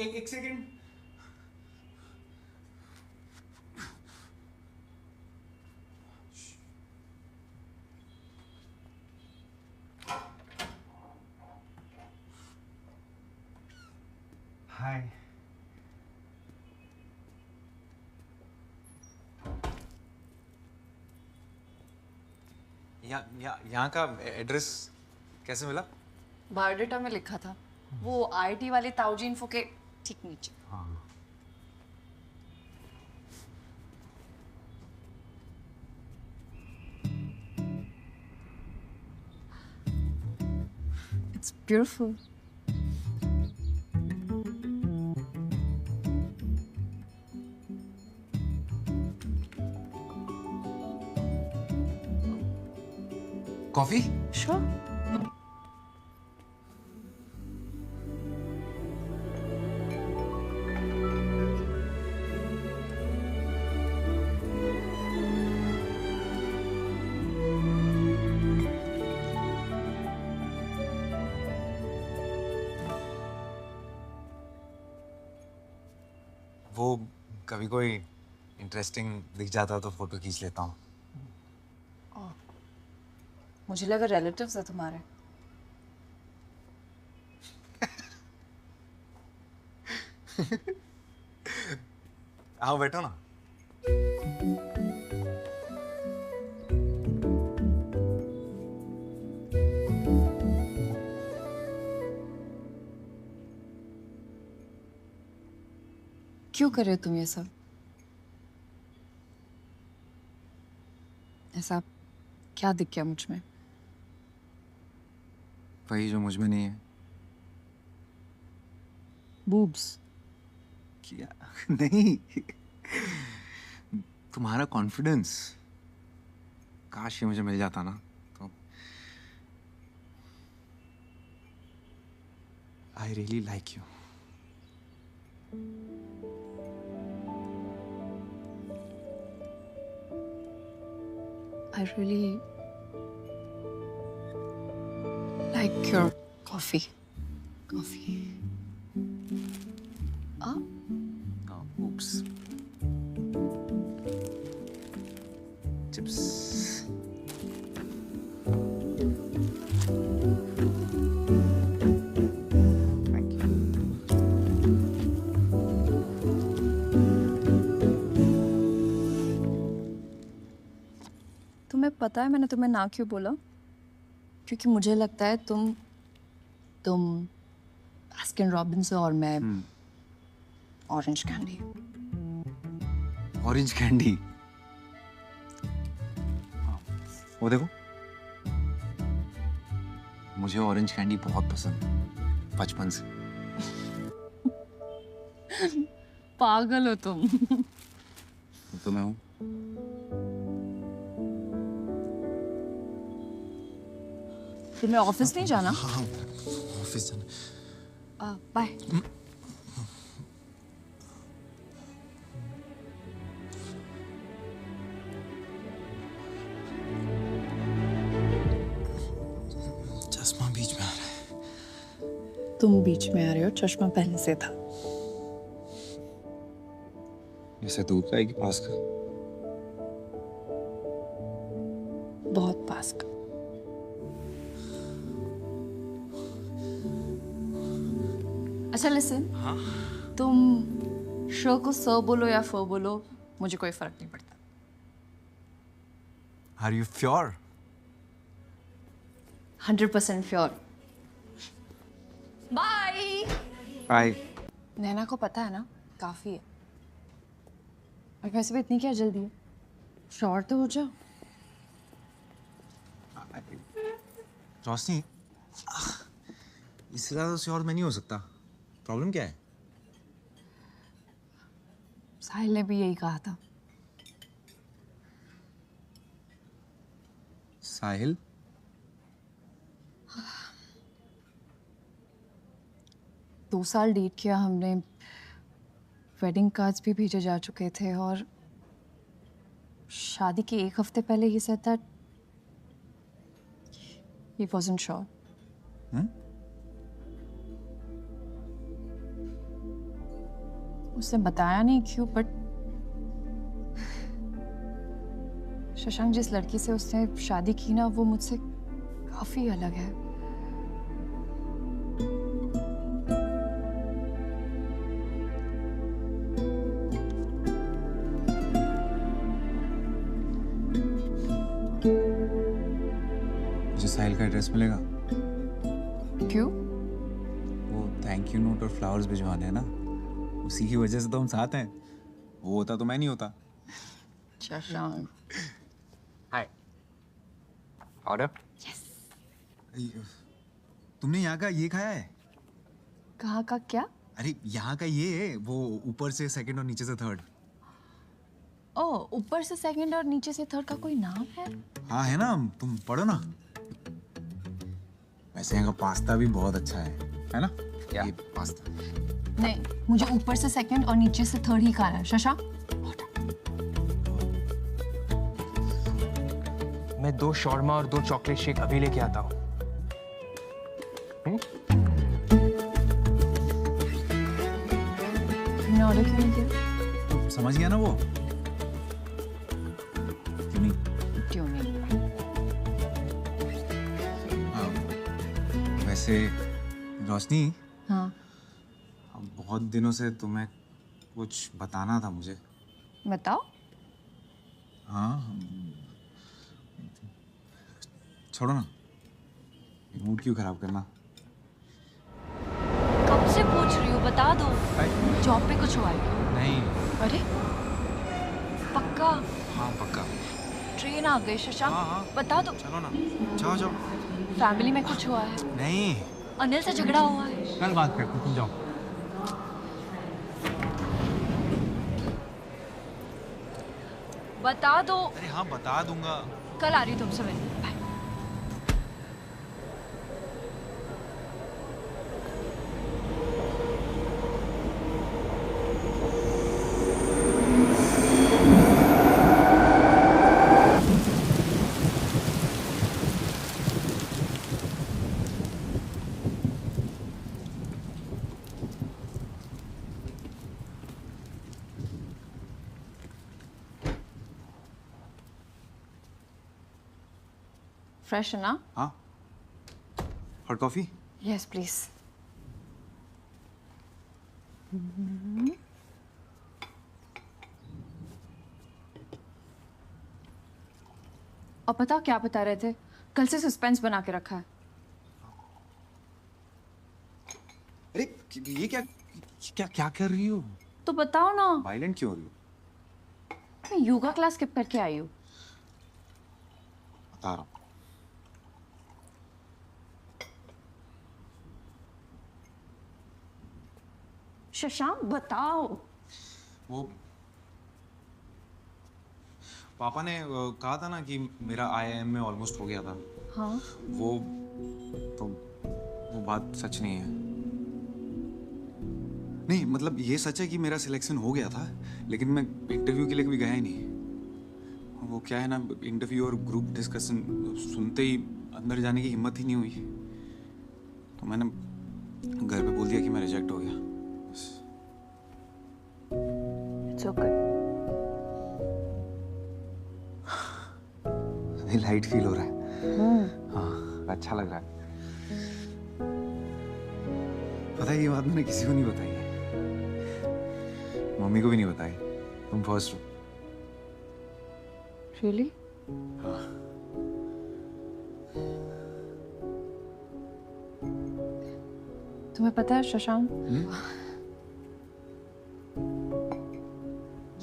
एक सेकंड। हाय। यहाँ का एड्रेस कैसे मिला?
बायोडेटा में लिखा था, वो आईटी वाले ताऊजी इन्फो के ठीक नीचे।
हाँ।
It's beautiful.
कॉफी?
श्योर।
वो कभी कोई इंटरेस्टिंग दिख जाता तो फोटो खींच लेता हूँ।
मुझे लगा रिलेटिव्स है तुम्हारे।
आओ बैठो ना।
क्यों कर रहे हो तुम ये सब? ऐसा क्या दिख गया मुझ में?
वही जो मुझ में नहीं है।
बूब्स?
क्या? नहीं, तुम्हारा कॉन्फिडेंस। काश ये मुझे मिल जाता ना तो। I really like you.
I really like your coffee. Coffee आ
oops. Chips. Thank you.
तुम्हें पता है मैंने तुम्हें ना क्यों बोला? क्योंकि मुझे लगता है तुम बास्किन रॉबिन्स और मैं ऑरेंज कैंडी।
Orange candy. वो देखो, मुझे ऑरेंज कैंडी बहुत पसंद है बचपन से।
पागल हो तुम।
तो मैं हूँ।
तुम्हें ऑफिस नहीं जाना?
हाँ ऑफिस जाना।
बाय।
चश्मा बीच में आ रहा है।
तुम बीच में आ रहे हो, चश्मा पहले से था।
जैसे दूर का है कि पास का?
बहुत पास का। अच्छा लिसन, तुम शो को स बोलो या फ बोलो, मुझे कोई फर्क नहीं पड़ता।
Are you sure?
100% sure. Bye.
Bye.
Naina को पता है ना, काफी है। और वैसे भी इतनी क्या जल्दी है? श्योर तो हो जाओ।
रोशनी, इससे ज्यादा श्योर मैं नहीं हो सकता। प्रॉब्लम क्या है?
साहिल ने भी यही कहा था।
साहिल?
दो साल डेट किया हमने, वेडिंग कार्ड्स भी भेजे जा चुके थे और शादी के एक हफ्ते पहले ही said that he wasn't sure. उसने बताया नहीं क्यों, बट शशांक जिस लड़की से उसने शादी की ना, वो मुझसे काफी अलग है।
मुझे साहिल का एड्रेस मिलेगा?
क्यों?
वो थैंक यू नोट और फ्लावर्स भिजवाने हैं ना, उसी की वजह से तो हम साथ हैं। वो होता तो मैं नहीं होता।
शशांक।
हाय। ऑर्डर?
यस।
तुमने यहाँ का ये खाया है?
कहाँ का क्या?
अरे यहाँ का ये है, वो ऊपर से सेकंड और नीचे से थर्ड।
ओह, ऊपर से सेकंड और नीचे से थर्ड का कोई नाम है?
हाँ है ना, तुम पढ़ो ना। वैसे यहाँ का पास्ता भी बहुत अच्छा है ना? क्या? ये पास्ता।
नहीं, मुझे ऊपर से सेकंड और नीचे से थर्ड ही खाना है। शशांक?
मैं 2 शॉर्मा और 2 चॉकलेट शेक अभी लेके आता हूँ।
तुमने ऑर्डर क्यों नहीं किया?
समझ गया ना वो? क्यों नहीं?
क्यों नहीं?
वैसे रोशनी,
हाँ।
अब बहुत दिनों से तुम्हें कुछ बताना था मुझे।
बताओ।
हाँ, छोड़ो ना, मूड क्यों खराब करना।
कब से पूछ रही हूँ, बता दो। जॉब पे कुछ हुआ है?
नहीं।
अरे पक्का?
हाँ पक्का।
ट्रेन आ गई शशांक।
हाँ।
बता दो।
चलो ना, जाओ जाओ।
फैमिली में कुछ हुआ है?
नहीं।
अनिल से झगड़ा हुआ है?
कल बात करते, तुम जाओ।
बता दो।
अरे हाँ बता दूंगा।
कल आ रही हूँ तुमसे मिलने। बाय। फ्रेश है ना?
हाँ, हॉट कॉफी?
Yes please. और पता क्या बता रहे थे? कल से सस्पेंस बना के रखा है।
अरे ये क्या क्या क्या कर रही हो?
तो बताओ ना।
वायलेंट क्यों हो रही हो?
मैं योगा क्लास स्किप करके आई हूँ।
बता रहा हूँ।
शशांक बताओ।
वो पापा ने कहा था ना कि मेरा IIM में ऑलमोस्ट हो गया था।
हाँ।
वो बात सच नहीं है। नहीं मतलब ये सच है कि मेरा सिलेक्शन हो गया था, लेकिन मैं इंटरव्यू के लिए कभी गया ही नहीं। वो क्या है ना, इंटरव्यू और ग्रुप डिस्कशन सुनते ही अंदर जाने की हिम्मत ही नहीं हुई, तो मैंने घर पे बोल दिया कि मैं रिजेक्ट हो गया।
It's okay.
अभी लाइट फील हो रहा है। हाँ, अच्छा लग रहा है। पता है ये बात मैंने किसी को नहीं बताई है, मम्मी को भी नहीं बताई। तुम फर्स्ट हो।
Really?
हाँ।
तुम्हें पता है शशांक,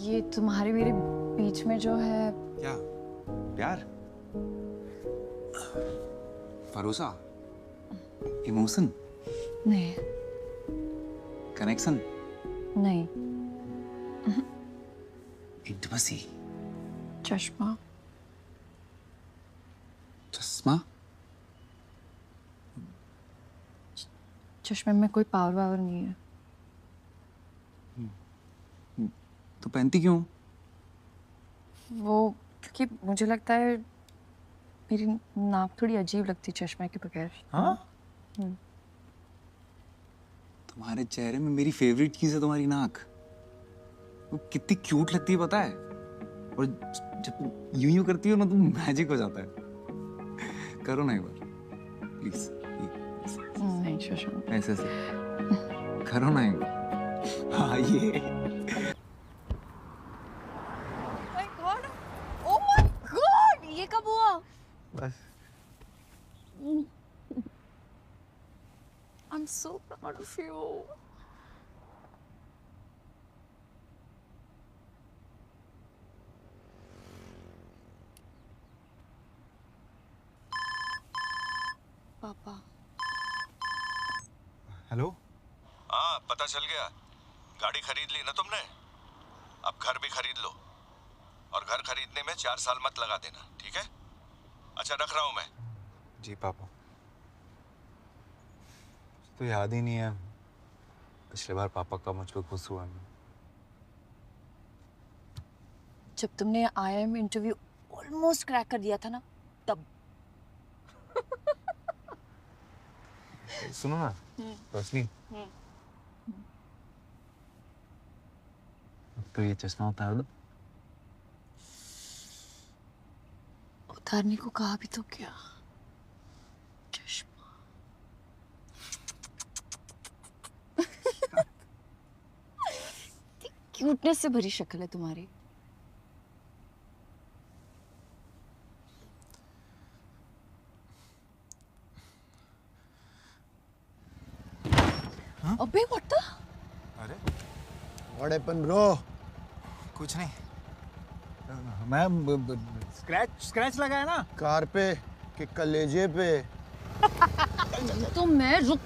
ये तुम्हारे मेरे बीच में जो है
क्या? प्यार? भरोसा? इमोशन?
नहीं।
कनेक्शन?
नहीं।
इंटिमेसी?
चश्मा।
चश्मा?
चश्मे में कोई पावर वावर नहीं है।
तो पहनती क्यों?
वो क्योंकि मुझे लगता है मेरी नाक थोड़ी अजीब लगती चश्मे के बगैर।
हाँ? तुम्हारे चेहरे में मेरी फेवरेट चीज है तुम्हारी नाक। वो कितनी क्यूट लगती है पता है, और जब यूं यूं करती हो ना तुम मैजिक हो जाता है। करो ना एक बार प्लीज।
नहीं शशांक।
ऐसे ऐसे करो ना एक बार। हाँ ये
Oh my God! ये कब हुआ?
बस।
I'm so proud of you. पापा।
हेलो।
हाँ, पता चल गया। गाड़ी खरीद ली ना तुमने? अब घर भी खरीद लो, और घर खरीदने में 4 साल मत लगा देना, ठीक है? अच्छा, रख रहा हूँ मैं।
जी पापा। तो याद ही नहीं है पिछले बार पापा का मुझ पर खुश हुआ मैं।
जब तुमने IIM इंटरव्यू ऑलमोस्ट क्रैक कर दिया था ना, तब।
सुनो ना रोशनी, तो ये चश्मा उतार दो।
उतारने को कहा भी तो क्या? चश्मा। क्यूटनेस से भरी शक्ल है तुम्हारी। अबे व्हाट द?
अरे
व्हाट हैपेंड ब्रो?
कुछ नहीं, मैं स्क्रैच लगा है ना
कार पे कि कलेजे पे?
तो मैं रुक।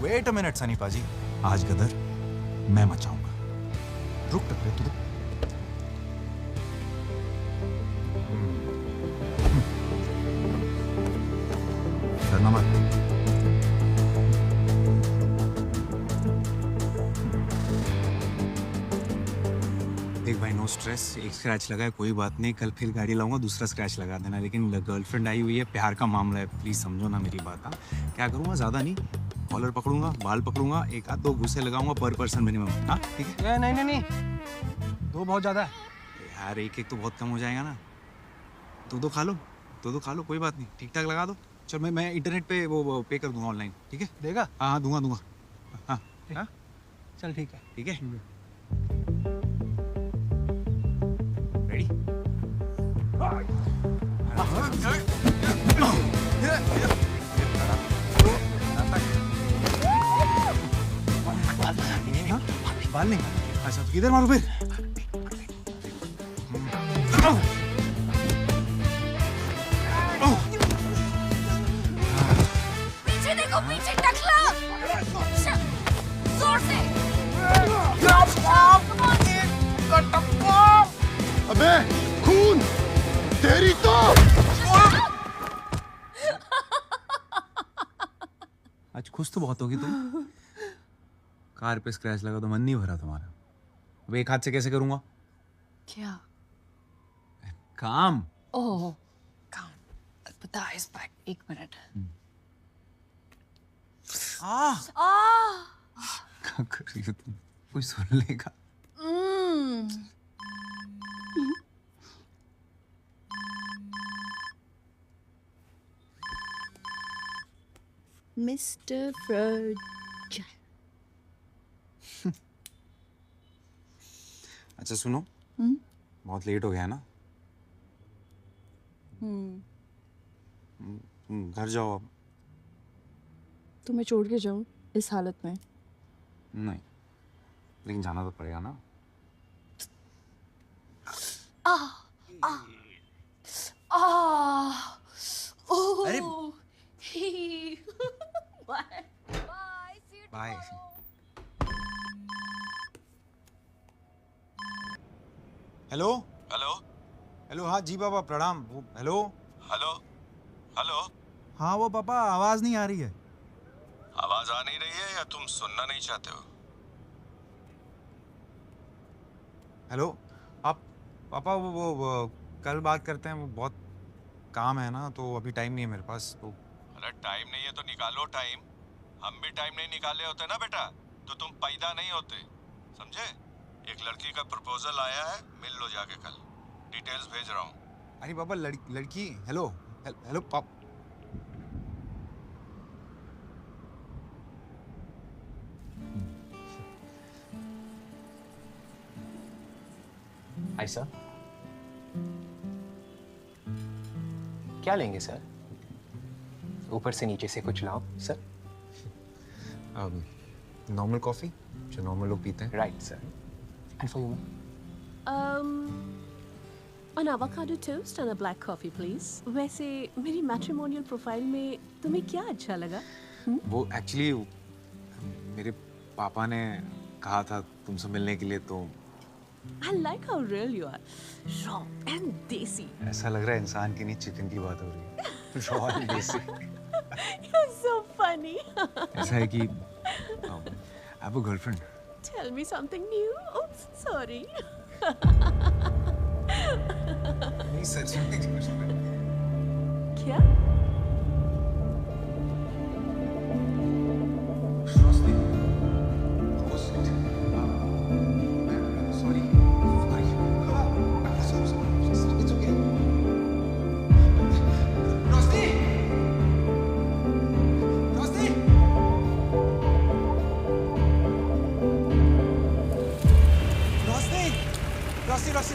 वेट अ मिनट सनी पाजी, आज गदर मैं मचाऊंगा। रुक टकरे तू। डरना मत। देख भाई, नो स्ट्रेस। एक स्क्रैच लगा है, कोई बात नहीं, कल फिर गाड़ी लाऊंगा, दूसरा स्क्रैच लगा देना। लेकिन गर्लफ्रेंड आई हुई है, प्यार का मामला है, प्लीज समझो ना मेरी बात। हाँ, क्या करूंगा, ज्यादा नहीं, कॉलर पकड़ूंगा, बाल पकड़ूंगा, एक आध 2 घूसे लगाऊंगा पर पर्सन मिनिमम। हाँ ठीक है?
नहीं, 2 बहुत ज्यादा है
यार। एक तो बहुत कम हो जाएगा ना, 2 खा लो। तो खा लो, कोई बात नहीं, ठीक ठाक लगा दो। चल मैं इंटरनेट पे वो पे कर दूंगा ऑनलाइन, ठीक है?
देगा?
हाँ दूंगा। हाँ
हाँ चल ठीक है।
ठीक है। रेडी? बाल नहीं? अच्छा तो किधर मारू फिर?
पीछे देखो, पीछे टकला। जोर से।
अबे खून तेरी तो।
आज खुश तो बहुत होगी तुम। कार पे स्क्रैच लगा तो मन नहीं भरा तुम्हारा। अब एक हाथ से कैसे करूंगा?
क्या?
काम।
ओह काम। पता है इस बैग, एक मिनट।
क्या कर रही हो तुम? कोई सुन लेगा।
Mister fraud.
अच्छा सुनो, बहुत लेट हो गया ना, घर जाओ अब।
तुम्हें छोड़ के जाऊं इस हालत में?
नहीं, लेकिन जाना तो पड़ेगा ना।
अरे
बाय। हेलो
हेलो
हेलो, हाँ जी पापा प्रणाम। Hello
hello hello.
हाँ वो पापा आवाज नहीं आ रही है।
आवाज आ नहीं रही है या तुम सुनना नहीं चाहते हो?
हेलो आप पापा वो कल बात करते हैं, वो बहुत काम है ना, तो अभी टाइम नहीं है मेरे पास। तो
अरे टाइम नहीं है तो निकालो टाइम। हम भी टाइम नहीं निकाले होते ना बेटा तो तुम पैदा नहीं होते, समझे? एक लड़की का प्रपोजल आया है, मिल लो जाके कल। डिटेल्स भेज रहा हूँ।
अरे पापा लड़की। हेलो हेलो पाप।
हाय सर, क्या लेंगे सर? ऊपर से नीचे से कुछ लाओ सर।
नॉर्मल कॉफी जो नॉर्मल लोग पीते हैं।
Right sir. And for you?
An avocado toast and a black coffee, please. वैसे मेरी मैट्रिमोनियल प्रोफाइल में तुम्हें क्या अच्छा लगा?
वो एक्चुअली मेरे पापा ने कहा था तुमसे मिलने के लिए, तो
I like how real you are, raw and desi.
ऐसा लग रहा है इंसान की नहीं चिकन की बात हो रही है। रॉ एंड देसी।
You're so funny.
ऐसा है कि I have a girlfriend.
Tell me something new. Oops, sorry.
नहीं सच में।
क्या?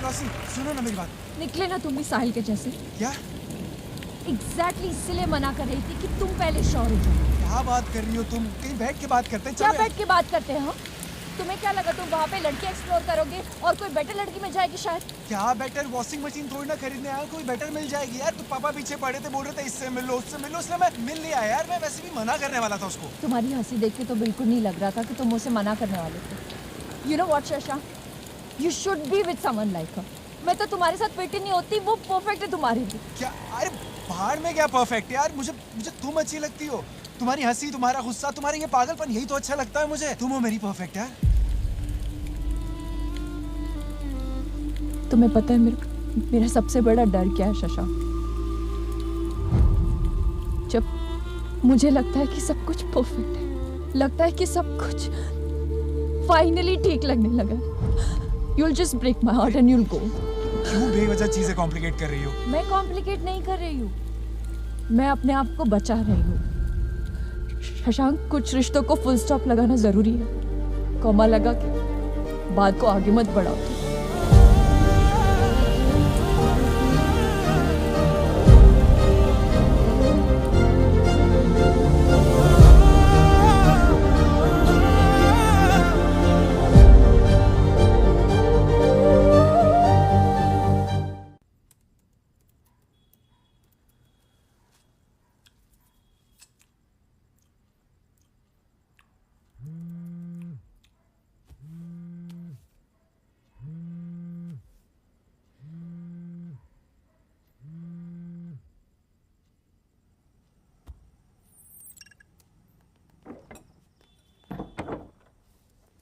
रोसी, सुनो ना मेरी बात।
निकले ना तुम भी साहिल के जैसे।
क्या?
एग्जैक्टली इसलिए मना कर रही थी कि तुम पहले श्योर हो जाओ।
क्या बात कर रही हो तुम? कहीं बैठ के बात करते हैं।
क्या बैठ के बात करते हैं? तुम्हें क्या लगा तुम वहाँ पे लड़की एक्सप्लोर करोगे और कोई बेटर लड़की मिल जाएगी शायद?
क्या बेटर? वॉशिंग मशीन थोड़ी ना खरीदने आया, कोई बेटर मिल जाएगी यार। तो पापा पीछे पड़े थे, बोल रहे थे इससे मिल लो उससे मिल लो, इसलिए मैं मिल नहीं आया यार। मैं वैसे भी मना करने वाला था उसको।
तुम्हारी हंसी देख के तो बिल्कुल नहीं लग रहा था कि तुम मुझसे मना करने वाले थे। You know what Shasha, you should be with someone like her. मैं तो तुम्हारे साथ फिट ही नहीं होती, वो परफेक्ट है तुम्हारे लिए।
क्या? अरे बाहर में क्या परफेक्ट यार, मुझे तुम अच्छी लगती हो। तुम्हारी हंसी, तुम्हारा गुस्सा, तुम्हारी ये पागलपन, यही तो अच्छा लगता है मुझे। तुम हो मेरी परफेक्ट यार।
तुम्हें पता है मेरा सबसे बड़ा डर क्या है शशा? जब मुझे लगता है कि सब कुछ परफेक्ट है, लगता है कि सब कुछ फाइनली ठीक लगने लगा, you'll just break my heart and you'll go.
क्यों बेवजह चीजें कॉम्प्लिकेट कर रही हो?
मैं कॉम्प्लिकेट नहीं कर रही हूँ, मैं अपने आप को बचा रही हूँ। शशांक, कुछ रिश्तों को फुल स्टॉप लगाना जरूरी है, कॉमा लगा के बात को आगे मत बढ़ाओ।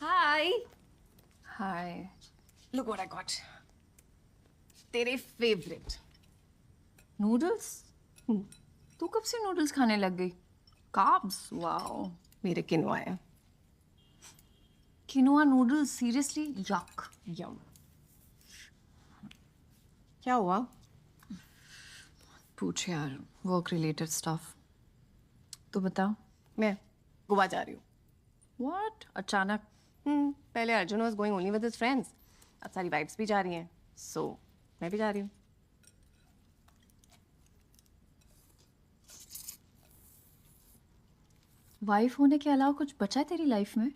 हाय
हाय,
लुक व्हाट आई गॉट। तेरे फेवरेट
नूडल्स। तू कब से नूडल्स खाने लग गई? Carbs, wow.
मेरे किनवा है।
Quinoa noodles, seriously? यक।
यम। क्या हुआ?
पूछ यार, वर्क रिलेटेड स्टफ। तो बता।
मैं गोवा जा रही हूँ।
व्हाट? अचानक?
पहले Arjun was going only with his friends, अब सारी वाइफ्स भी जा रही हैं, सो मैं भी जा रही हूँ।
वाइफ होने के अलावा कुछ बचा है तेरी लाइफ में?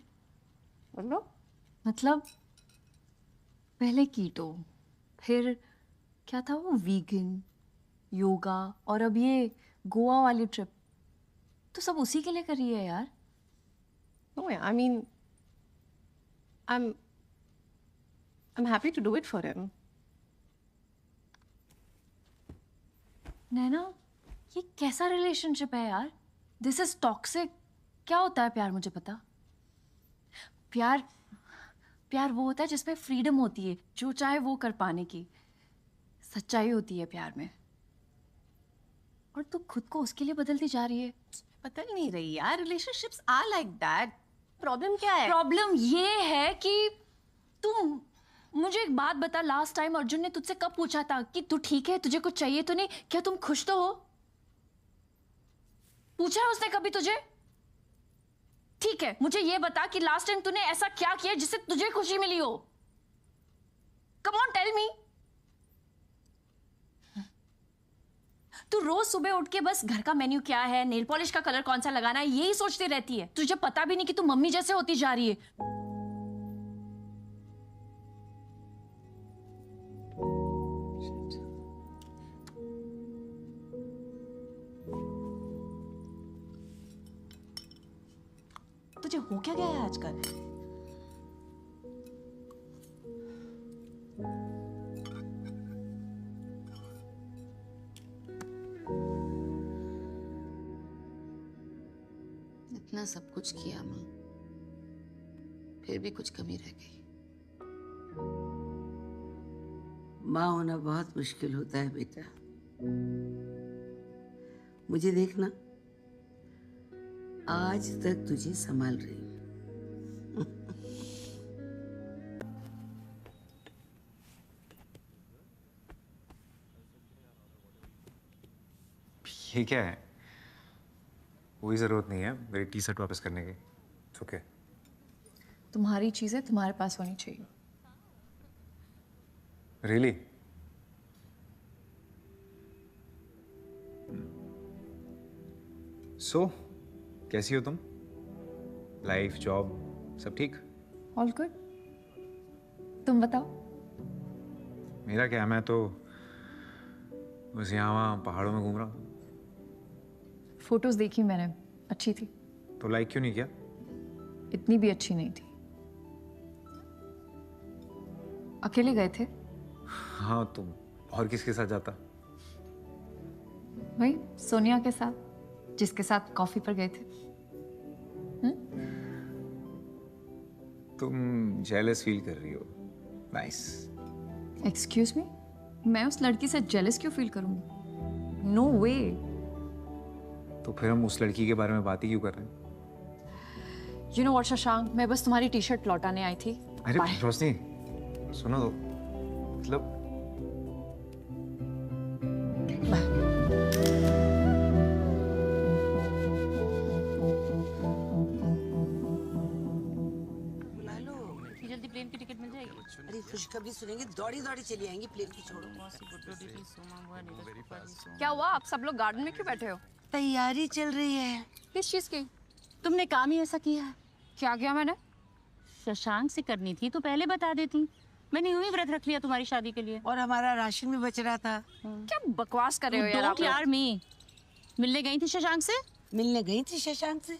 बोलो।
मतलब पहले कीटो, फिर क्या था वो, वीगन, योगा, और अब ये गोवा वाली ट्रिप। तो सब उसी के लिए कर रही है यार?
No, I mean, I'm happy to do it for him.
नैना, ये कैसा रिलेशनशिप है यार? This is toxic. क्या होता है प्यार, मुझे पता। प्यार वो होता है जिसमें फ्रीडम होती है, जो चाहे वो कर पाने की। सच्चाई होती है प्यार में। और तू खुद को उसके लिए बदलती जा रही है।
बदल नहीं रही यार, relationships are like that. Problem क्या है?
प्रॉब्लम ये है कि तुम मुझे एक बात बता, लास्ट टाइम अर्जुन ने तुझसे कब पूछा था कि तू ठीक है, तुझे कुछ चाहिए तो नहीं, क्या तुम खुश तो हो? पूछा है उसने कभी तुझे? ठीक है, मुझे ये बता कि लास्ट टाइम तूने ऐसा क्या किया जिससे तुझे खुशी मिली हो? Come on, tell me. तू रोज सुबह उठ के बस घर का मेन्यू क्या है, नेल पॉलिश का कलर कौन सा लगाना है, यही सोचती रहती है। तुझे पता भी नहीं कि तू मम्मी जैसे होती जा रही है।
तुझे हो क्या गया है आजकल?
इतना सब कुछ किया माँ, फिर भी कुछ कमी रह गई। माँ होना बहुत मुश्किल होता है बेटा। मुझे देखना, आज तक तुझे संभाल रही हूँ।
ये क्या है? कोई जरूरत नहीं है मेरी टी शर्ट वापस करने की। ओके।
तुम्हारी चीजें तुम्हारे पास होनी चाहिए।
रियली? सो कैसी हो तुम? लाइफ, जॉब, सब ठीक?
All good. तुम बताओ।
मेरा क्या, मैं तो बस यहाँ वहाँ पहाड़ों में घूम रहा हूँ।
फोटोज देखी मैंने, अच्छी थी।
तो लाइक क्यों नहीं किया?
इतनी भी अच्छी नहीं थी। अकेले गए थे?
हाँ, तुम और किसके साथ जाता?
वही सोनिया के साथ, जिसके साथ कॉफी पर गए थे।
तुम जेलस फील कर रही हो। नाइस।
एक्सक्यूज मी, मैं उस लड़की से जेलस क्यों फील करूंगी? नो वे।
तो फिर हम उस लड़की के बारे में बात ही क्यों कर रहे हैं?
यू नो व्हाट शशांक, मैं बस तुम्हारी टी शर्ट लौटाने आई थी।
अरे रोशनी, सुनो तो, मतलब
खुशखबरी सुनेंगे दौड़ी दौड़ी चली आएंगी, प्लेन को छोड़ो।
क्या हुआ, आप सब लोग गार्डन में क्यों बैठे हो?
तैयारी चल रही है।
किस चीज की?
तुमने काम ही ऐसा किया है।
क्या किया मैंने?
शशांक से करनी थी तो पहले बता देती। मैंने यूं ही व्रत रख लिया तुम्हारी शादी के लिए।
और हमारा राशन भी बच रहा था।
क्या बकवास कर रहे हो यार आप?
यार मी मिलने गई थी शशांक से?
मिलने गई थी शशांक से?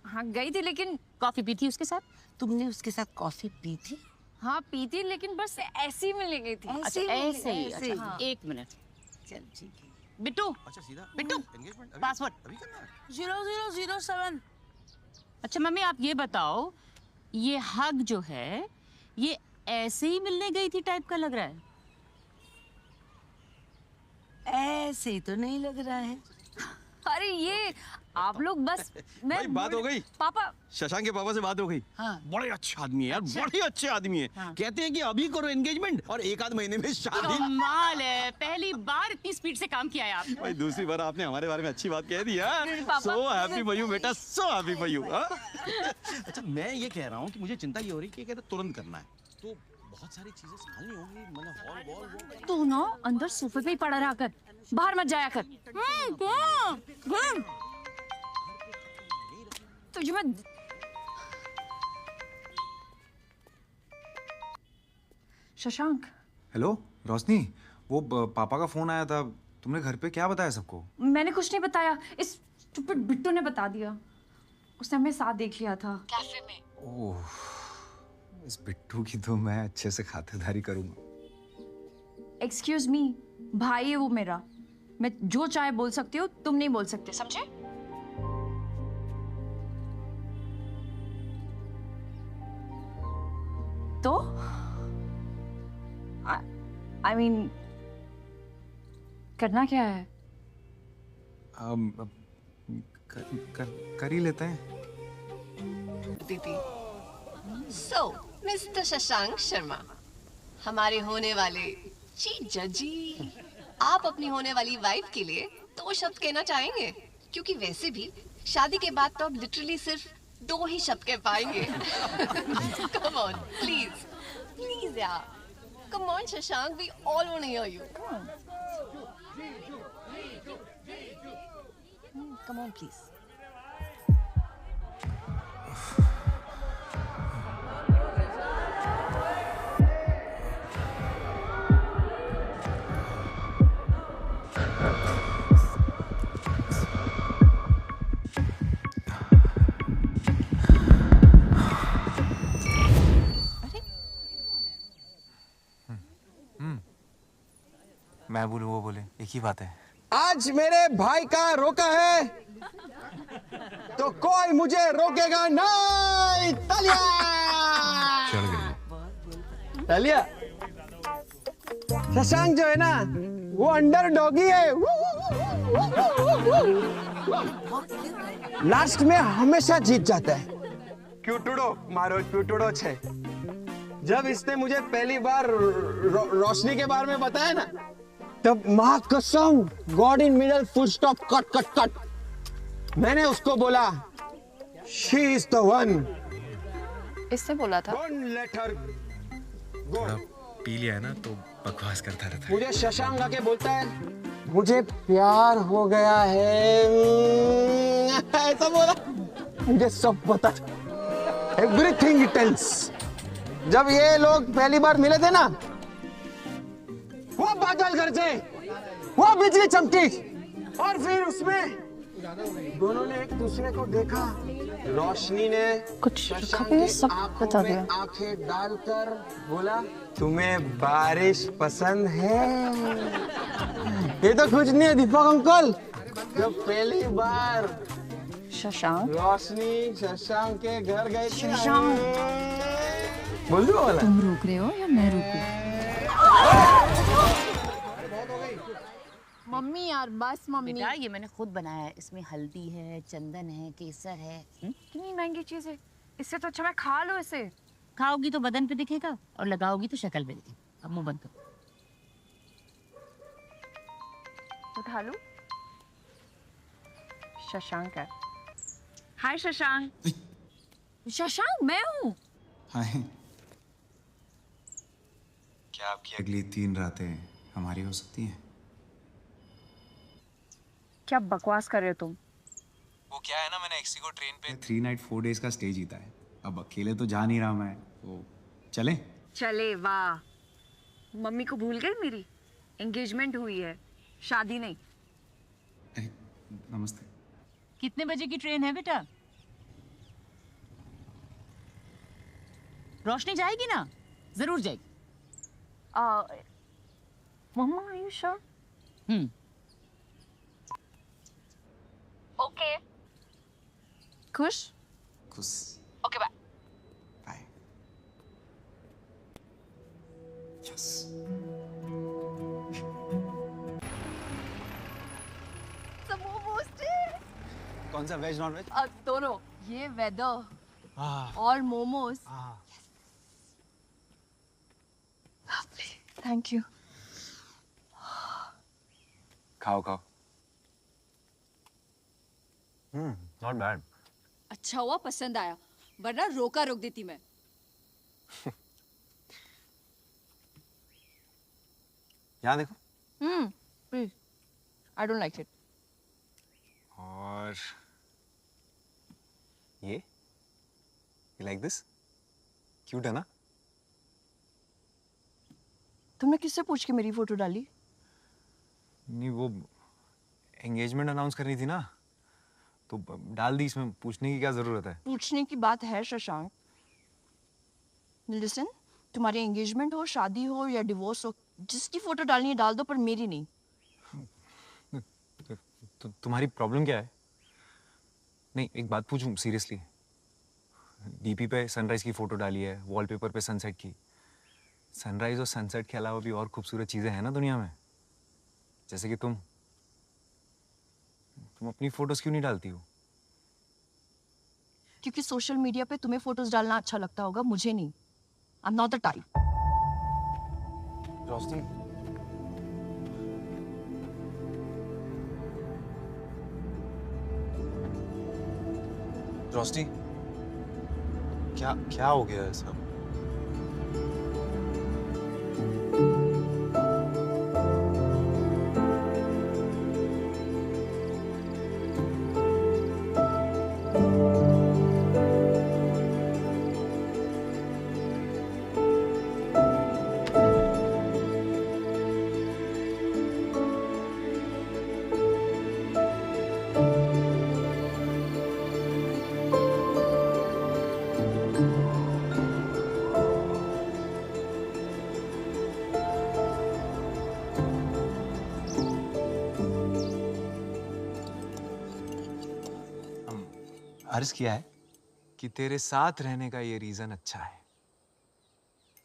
हाँ गई थी, लेकिन
कॉफी पी थी उसके साथ?
तुमने उसके साथ कॉफी पी थी?
हाँ पी थी, लेकिन बस ऐसे ही मिलने गई थी।
अच्छा ऐसे ही। अच्छा
हाँ।
एक मिनट।
चल ठीक है।
बिट्टू।
अच्छा सीधा
बिट्टू पासवर्ड
अभी करना है?
0007। अच्छा मम्मी आप ये बताओ, ये हग जो है ये ऐसे ही मिलने गई थी टाइप का लग रहा है?
ऐसे ही तो नहीं लग रहा है।
अरे ये आप लोग बस
भाई बात हो गई
पापा।
शशांक के पापा से बात हो गई।
हाँ।
बड़े अच्छे आदमी है यार, बड़े अच्छे आदमी है। कहते हैं कि अभी करो एंगेजमेंट और एक आध महीने में शादी।
कमाल है, पहली बार इतनी स्पीड से काम किया है आप।
भाई दूसरी बार आपने हमारे बारे में अच्छी बात कह दी है।
पापा।
सो हैप्पी फॉर यू बेटा, सो हैप्पी फॉर यू। अच्छा मैं ये कह रहा हूँ कि मुझे चिंता ये हो रही है कि कहते तुरंत करना है तो बहुत सारी चीजें संभालनी होंगी, मतलब हॉल वॉल।
तू ना अंदर सोफे पे ही पड़ा रहा कर, बाहर मत जाया कर। तुझे मैं शशांक।
हेलो रोशनी, वो पापा का फोन आया था, तुमने घर पे क्या बताया सबको?
मैंने कुछ नहीं बताया, इस स्टूपिड बिट्टू ने बता दिया। उसने हमें साथ देख लिया था कैफे में।
ओह, इस बिट्टू की तो मैं अच्छे से खातिरदारी करूंगा।
एक्सक्यूज मी, भाई है वो मेरा, मैं जो चाहे बोल सकती हूँ, तुम नहीं बोल सकते, समझे? तो आई मीन करना क्या है?
कर ही लेते हैं।
दीदी। सो मिस्टर शशांक शर्मा, हमारे होने वाले चीफ जजी, आप अपनी होने वाली वाइफ के लिए 2 शब्द कहना चाहेंगे? क्योंकि वैसे भी शादी के बाद तो आप लिटरली सिर्फ 2 ही शब्द कह पाएंगे। कम ऑन प्लीज, प्लीज यार, come on Shashank, we all want to hear you. Come on please.
मैं बोलूं वो बोले, एक ही बात है।
आज मेरे भाई का रोका है तो कोई मुझे रोकेगा नहीं। तालिया
चढ़ गई।
तालिया। शशांक जो है ना वो अंडर डॉगी है, लास्ट में हमेशा जीत जाता है। क्यूटुडो मारो क्यूटुडो छे। जब इसने मुझे पहली बार रोशनी के बारे में बताया ना, तब मां कसम, God in middle full stop cut cut cut, मैंने उसको बोला शी इज द वन।
इससे बोला था
don't let her go.
P लिया है ना तो बकवास करता रहता है।
मुझे शशांक आके बोलता है मुझे प्यार हो गया है, ऐसा बोला। मुझे सब पता था, एवरीथिंग इट टेल्स। जब ये लोग पहली बार मिले थे ना, वो बादल गरजे, वो बिजली चमकी, और फिर उसमें दोनों ने एक दूसरे को देखा। रोशनी ने
कुछ
शशांक
भी
की
सब
आंखों
बता
में
दिया।
आंखें डालकर बोला तुम्हें बारिश पसंद है। ये तो कुछ नहीं है दीपक अंकल। जब पहली बार
शशांक
रोशनी शशांक के घर गई थी ना,
शशांक
बोल दो वाला।
तुम रोक रहे हो या मैं रोकूं?
मम्मी यार बस मम्मी।
बेटा ये मैंने खुद बनाया है, इसमें हल्दी है, चंदन है, केसर है।
कितनी महंगी चीज है, इससे तो अच्छा मैं खा लो इसे।
खाओगी तो बदन पे दिखेगा और लगाओगी तो शक्ल पे दिखेगा। अब मुंह बंद करो।
उठा लूं? शशांक है। हाय शशांक। शशांक मैं हूँ।
हाय। आपकी अगली 3 रातें हमारी हो सकती हैं।
क्या बकवास कर रहे हो तुम?
वो क्या है ना, मैंने एक्सिको ट्रेन पे 3 नाइट 4 डेज का स्टे जीता है। अब अकेले तो जा नहीं रहा मैं, तो चलें?
चले, वाह। मम्मी को भूल गई मेरी? एंगेजमेंट हुई है, शादी नहीं।
नमस्ते।
कितने बजे की ट्रेन है बेटा? रोशनी जाएगी ना? जरूर जाएगी।
मम्मा, आर यू श्योर? ओके। खुश?
खुश।
Okay, bye.
बाय। यस।
कौन सा, वेज नॉन वेज?
दोनों। ये वेदर और मोमोज। Thank you.
खाओ खाओ। Not bad.
अच्छा हुआ पसंद आया, वरना रोका रोक देती मैं।
यहाँ देखो।
Please, I don't like it.
और ये लाइक दिस? क्यूट है ना?
तुमने किससे पूछ के मेरी फोटो डाली?
नहीं, वो एंगेजमेंट अनाउंस करनी थी ना, तो डाल दी। इसमें पूछने की क्या जरूरत है?
पूछने की बात है शशांक। लिसन, तुम्हारी एंगेजमेंट हो, शादी हो या डिवोर्स हो, जिसकी फोटो डालनी है डाल दो, पर मेरी नहीं।
तो तुम्हारी प्रॉब्लम क्या है? नहीं, एक बात पूछूं सीरियसली। डीपी पे सनराइज की फोटो डाली है, वॉलपेपर पे सनसेट की। सनराइज और सनसेट के अलावा भी और खूबसूरत चीजें हैं ना दुनिया में, जैसे कि तुम अपनी फोटोज क्यों नहीं डालती हो?
क्योंकि सोशल मीडिया पे तुम्हें फोटोज डालना अच्छा लगता होगा, मुझे नहीं। I am not the type.
Roshni, Roshni, क्या हो गया है सब? अर्ज किया है कि तेरे साथ रहने का ये रीजन अच्छा है।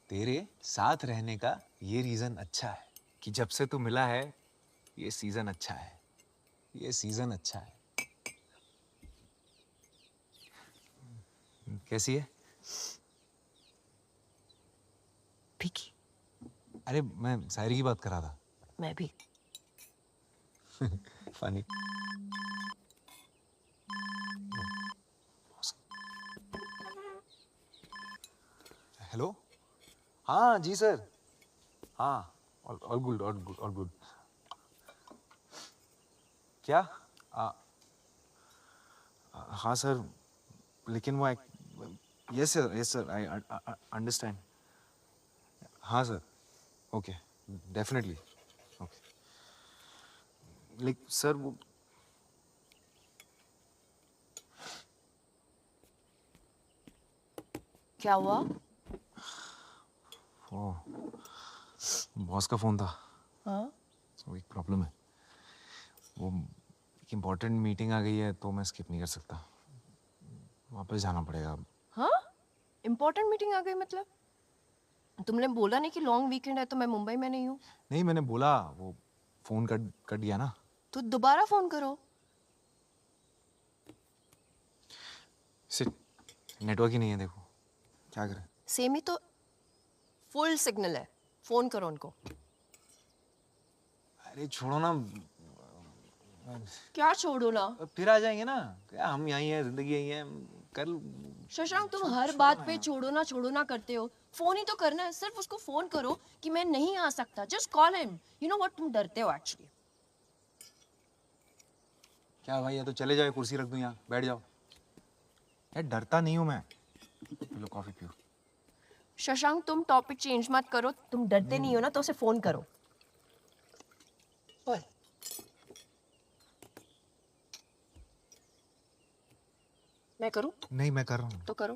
तेरे साथ रहने का ये रीजन अच्छा है कि जब से तू मिला है ये सीजन अच्छा है, ये सीजन अच्छा है। कैसी है?
फीकी।
अरे मैं शायरी की बात कर रहा था।
मैं भी।
फनी। हेलो। हाँ जी सर। हाँ, all good, all good, all good. क्या? हाँ सर, लेकिन वो यस सर, आई अंडरस्टैंड। हाँ sir, okay, definitely, okay. Like sir, वो
क्या हुआ?
बॉस का फोन था।
हाँ?
तो एक प्रॉब्लम है, वो एक इम्पोर्टेंट मीटिंग आ गई है तो मैं स्किप नहीं कर सकता, वापस जाना पड़ेगा अब।
हाँ? इम्पोर्टेंट मीटिंग आ गई मतलब? तुमने बोला नहीं कि लॉन्ग वीकेंड है तो मैं मुंबई में नहीं हूँ?
नहीं, मैंने बोला, वो फोन कट गया ना।
तो दोबारा फोन करो।
नेटवर्क ही नहीं है, देखो क्या करें।
सेम ही तो फुल सिग्नल है, फोन करो उनको।
अरे छोड़ो ना।
क्या छोड़ो ना?
फिर आ जाएंगे ना, क्या हम यहीं हैं, जिंदगी यहीं है, कर
शशांक तुम हर बात पे छोड़ो ना करते हो। फोन ही तो करना है, सिर्फ उसको फोन करो कि मैं नहीं आ सकता। Just call him. You know what, तुम डरते हो एक्चुअली।
क्या भाई, या तो चले जाओ, कुर्सी रख दूं यहाँ, बैठ जाओ। यार डरता नहीं हूँ मैं। लो कॉफी पियो।
शशांक तुम टॉपिक चेंज मत करो। तुम डरते नहीं हो ना तो उसे फोन करो। ओए मैं करूं?
नहीं मैं कर रहा हूँ।
तो करो।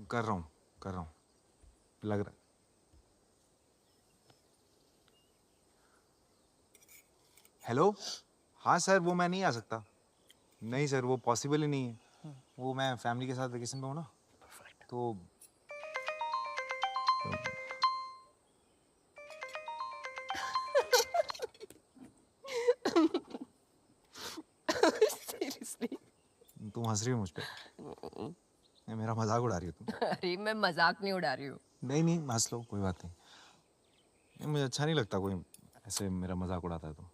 कर रहा हूँ लग रहा। हेलो, हाँ सर, वो मैं नहीं आ सकता। नहीं सर, वो पॉसिबल ही नहीं है। वो मैं फैमिली के साथ वेकेशन पे हूँ ना, तो
सीरियसली?
तुम हंस रही हो मुझ पे? मेरा मजाक उड़ा रही हो तुम?
अरे मैं मजाक नहीं उड़ा रही हूँ।
नहीं हंस लो, कोई बात नहीं। मुझे अच्छा नहीं लगता कोई ऐसे मेरा मजाक उड़ाता है तो।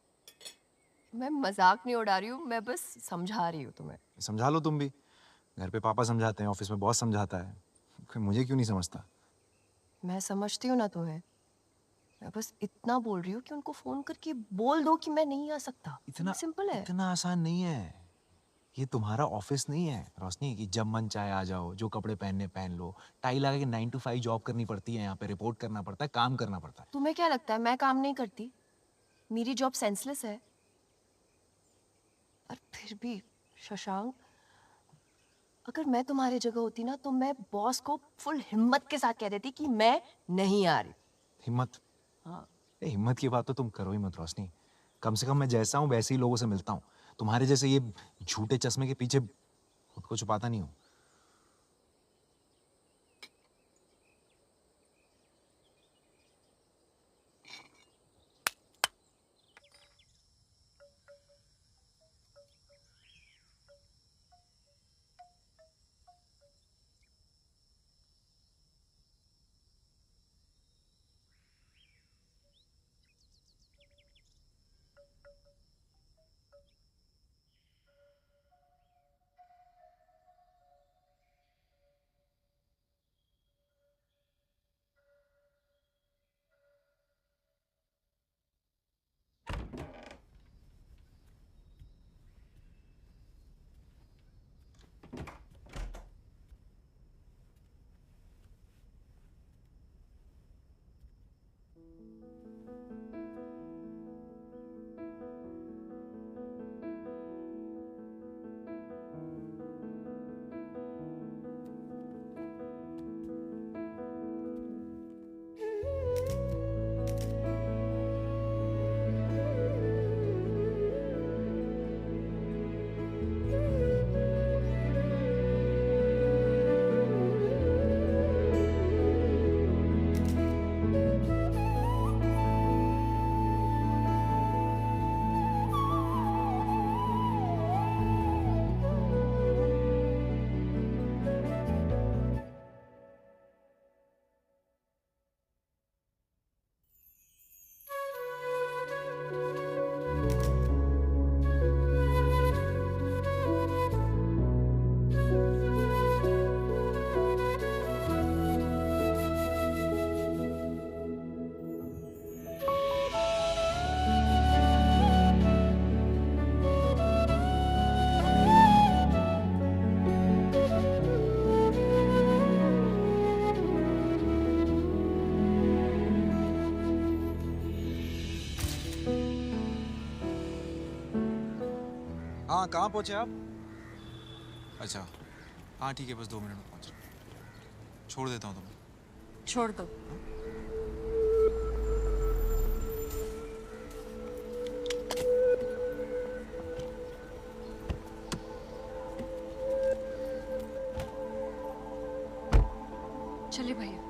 मैं मजाक नहीं उड़ा रही हूँ, मैं बस समझा रही हूँ तुम्हें।
समझा लो तुम भी। घर पे पापा समझाते हैं, ऑफिस में बॉस समझाता है, कोई मुझे क्यों नहीं समझता?
मैं समझती हूँ ना तुम्हें। मैं बस इतना बोल रही हूँ कि उनको फोन करके बोल दो कि मैं नहीं आ सकता। इतना सिंपल है।
इतना आसान नहीं है। ये तुम्हारा ऑफिस नहीं है रोशनी कि जब मन चाहे आ जाओ, जो कपड़े पहनने पहन लो। टाई लगा के 9 to 5 जॉब करनी पड़ती है, यहाँ पे रिपोर्ट करना पड़ता है, काम करना पड़ता है।
तुम्हें क्या लगता है मैं काम नहीं करती? मेरी जॉब सेंसलेस है। और फिर भी शशांक, अगर मैं तुम्हारी जगह होती ना तो मैं बॉस को फुल हिम्मत के साथ कह देती कि मैं नहीं आ रही।
हिम्मत?
हाँ।
हिम्मत की बात तो तुम करो ही मत रोशनी। कम से कम मैं जैसा हूँ वैसे ही लोगों से मिलता हूँ। तुम्हारे जैसे ये झूठे चश्मे के पीछे खुद को छुपाता नहीं हूँ। हाँ, कहाँ पहुँचे आप? अच्छा, हाँ ठीक है, बस 2 मिनट में पहुँच रहा हूँ। छोड़ देता हूँ तुम्हें।
छोड़ दो। चलिए भैया।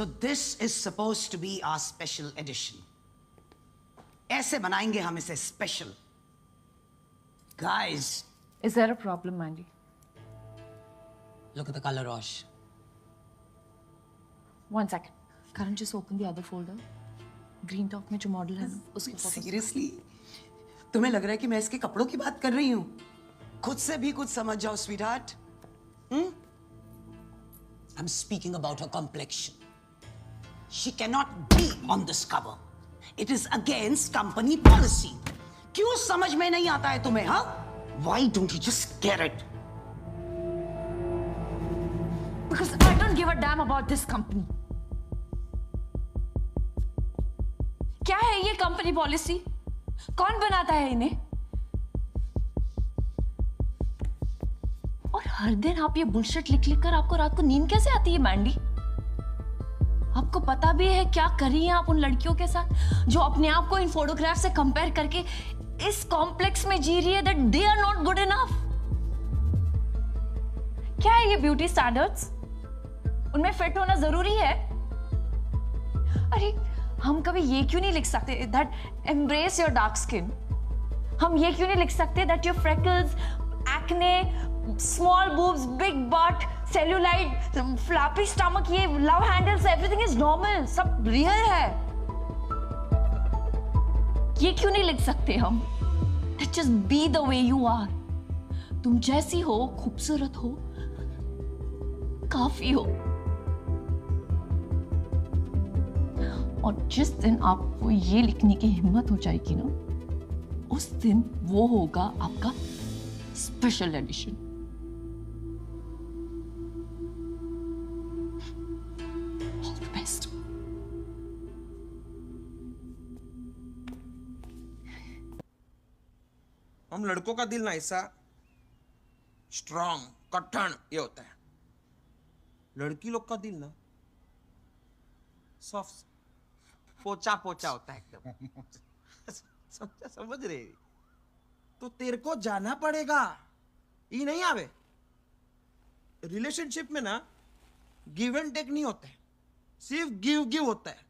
So this is supposed to be our special edition. ऐसे बनाएंगे हम इसे special. Guys.
Is there a problem, Mandy?
Look at the color, Rosh.
One second. Karan, just open the other folder. Green Talk में जो model है ना, उसके photos.
Seriously? तुम्हें लग रहा है कि मैं इसके कपड़ों की बात कर रही हूँ? खुद से भी कुछ समझ जाओ, sweetheart. I'm speaking about her complexion. She cannot be on this cover. It is against company policy. क्यों समझ में नहीं आता है तुम्हें, हाँ? Why don't you just get it?
Because I don't give a damn about this company. क्या है ये कंपनी पॉलिसी? कौन बनाता है इन्हें? और हर दिन आप ये बुलशिट लिख लिख कर आपको रात को नींद कैसे आती है, मैंडी? आपको पता भी है क्या कर रही हैं आप उन लड़कियों के साथ जो अपने आप को इन फोटोग्राफ से कंपेयर करके इस कॉम्प्लेक्स में जी रही है that they are not good enough? क्या है ये ब्यूटी स्टैंडर्ड्स? उनमें फिट होना जरूरी है? अरे हम कभी ये क्यों नहीं लिख सकते that embrace your dark skin? हम ये क्यों नहीं लिख सकते that your freckles, acne, small boobs, big butt, cellulite, floppy stomach, ये love handles, everything is normal, सब real है. ये क्यों नहीं लिख सकते हम? That just be the way you are. तुम जैसी हो, खूबसूरत हो, काफी हो. और जिस दिन आपको ये लिखने की हिम्मत हो जाएगी ना, उस दिन वो होगा आपका स्पेशल एडिशन. Best.
हम लड़कों का दिल ना ऐसा स्ट्रॉन्ग, कठिन ये होता है. लड़की लोग का दिल ना सॉफ्ट, पोचा पोचा होता है एकदम. समझ रहे? तो तेरे को जाना पड़ेगा. ये नहीं आवे. रिलेशनशिप में ना गिव एंड टेक नहीं होता है, सिर्फ गिव गिव होता है.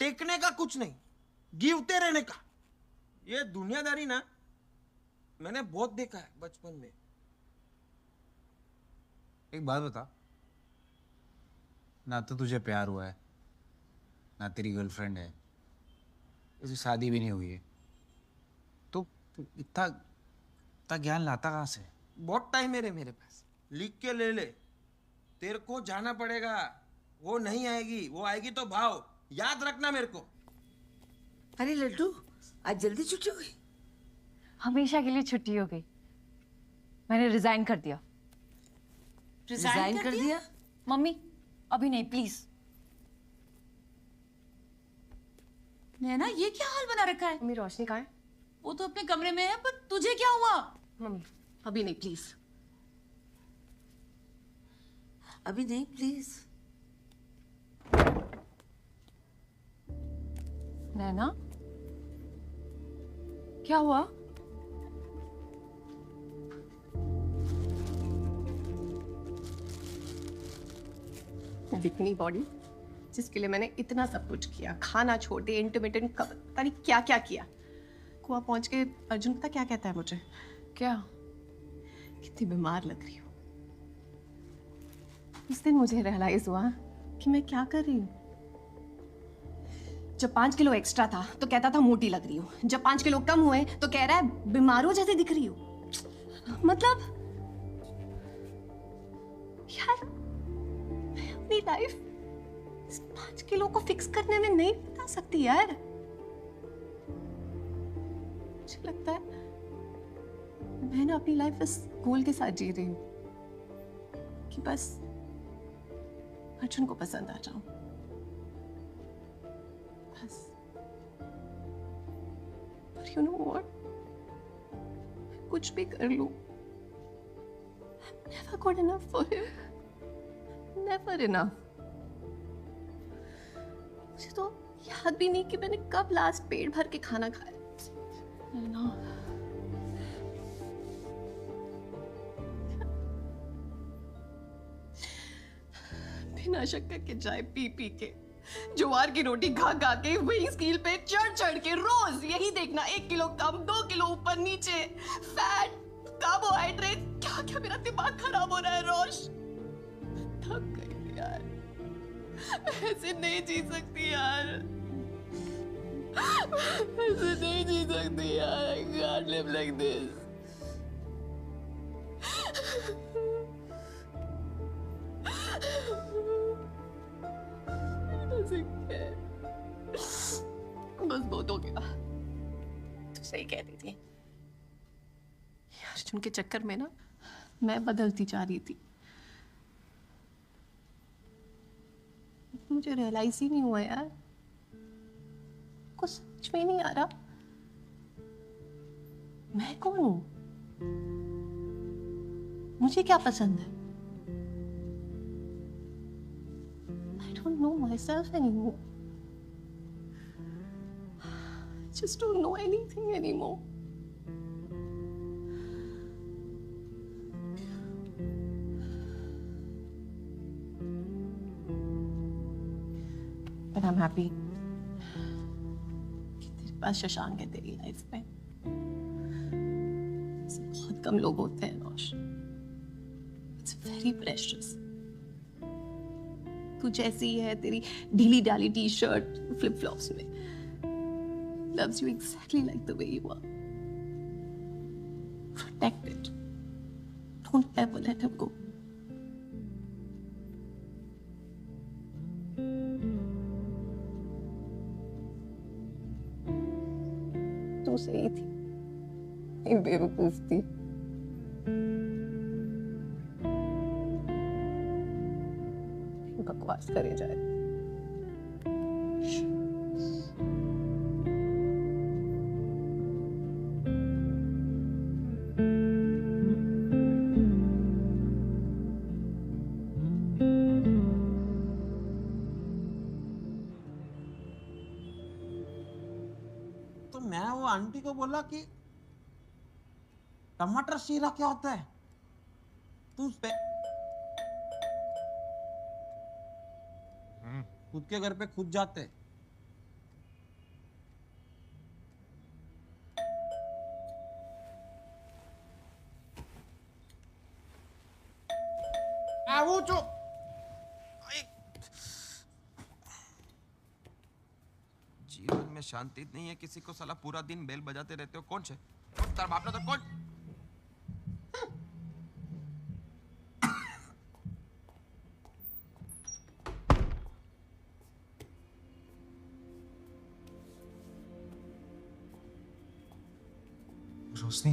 टेकने का कुछ नहीं, गिवते रहने का. ये दुनियादारी ना मैंने बहुत देखा है बचपन में.
एक बात बता, ना तो तुझे प्यार हुआ है, ना तेरी गर्लफ्रेंड है, इसकी शादी भी नहीं हुई है, तो इतना ज्ञान लाता कहाँ से?
बहुत टाइम है रे मेरे पास. लिख के ले ले. तेरे को जाना पड़ेगा. वो नहीं आएगी, वो आएगी तो भाव. याद रखना मेरे को.
अरे लड्डू, आज जल्दी छुट्टी हो गई?
हमेशा के लिए छुट्टी हो गई. मैंने रिजाइन कर दिया.
रिजाइन कर दिया?
मम्मी अभी नहीं, प्लीज.
नैना, ये क्या हाल बना रखा है?
मम्मी रोशनी कहाँ है?
वो तो अपने कमरे में है, पर तुझे क्या हुआ?
मम्मी अभी नहीं, प्लीज.
अभी नहीं, प्लीज.
नैना क्या हुआ?
दिखनी बॉडी जिसके लिए मैंने इतना सब कुछ किया, खाना छोड़ दिया, इंटरमिटेंट कब पता नहीं क्या क्या किया. कुआ पहुंच के अर्जुन पता क्या कहता है मुझे?
क्या?
कितनी बीमार लग रही हूँ. उस दिन मुझे रियलाइज हुआ कि मैं क्या कर रही हूँ. जब 5 किलो एक्स्ट्रा था तो कहता था मोटी लग रही हूँ. जब 5 किलो कम हुए तो कह रहा है बीमारों जैसे दिख रही हूँ. मतलब यार, मैं अपनी लाइफ 5 किलो को फिक्स करने में नहीं बता सकती यार. मुझे लगता है मैं ना अपनी लाइफ इस गोल के साथ जी रही हूँ कि बस अर्जुन को पसंद आ जाऊं. बस. But you know what? मैं कुछ भी कर लूं, I'm never good enough for him. Never enough. मुझे तो याद भी नहीं कि मैंने कब लास्ट पेट भर के खाना खाया.
नैना
बिना शक्कर के चाय पी पी के, ज्वार की रोटी खा खा के, वही स्कील पे चढ़ चढ़ के रोज यही देखना, 1 किलो कम, 2 किलो ऊपर नीचे, फैट, कार्बोहाइड्रेट, क्या क्या मेरा दिमाग खराब हो रहा है रोश। थक गई यार, ऐसे नहीं जी सकती यार, ऐसे नहीं जी सकती यार। I can't live like this. बस बहुत हो गया। तू सही कहती थी अर्जुन के चक्कर में ना मैं बदलती जा रही थी। मुझे रियलाइज ही नहीं हुआ यार, कुछ समझ में ही नहीं आ रहा मैं कौन हूं, मुझे क्या पसंद है। I don't know myself anymore. I just don't know anything anymore. But I'm happy कि तेरे पास शशांक है तेरी लाइफ में। ऐसे बहुत कम लोग होते हैं रोश। It's very precious. तू जैसी है, तेरी ढीली डाली टी शर्ट फ्लिप फ्लॉप्स में, loves you exactly like the way you are. Protect it. Don't ever let him go. तू सही थी, मैं बेवकूफ थी। बकवास करे जाए।
तो मैं वो आंटी को बोला कि टमाटर शीरा क्या होता है, तू खुद के घर पे खुद जाते। वो जो
जीवन में शांति नहीं है किसी को, साला पूरा दिन बेल बजाते रहते हो। कौन से तेरा बाप ने तो कौन
रोशनी,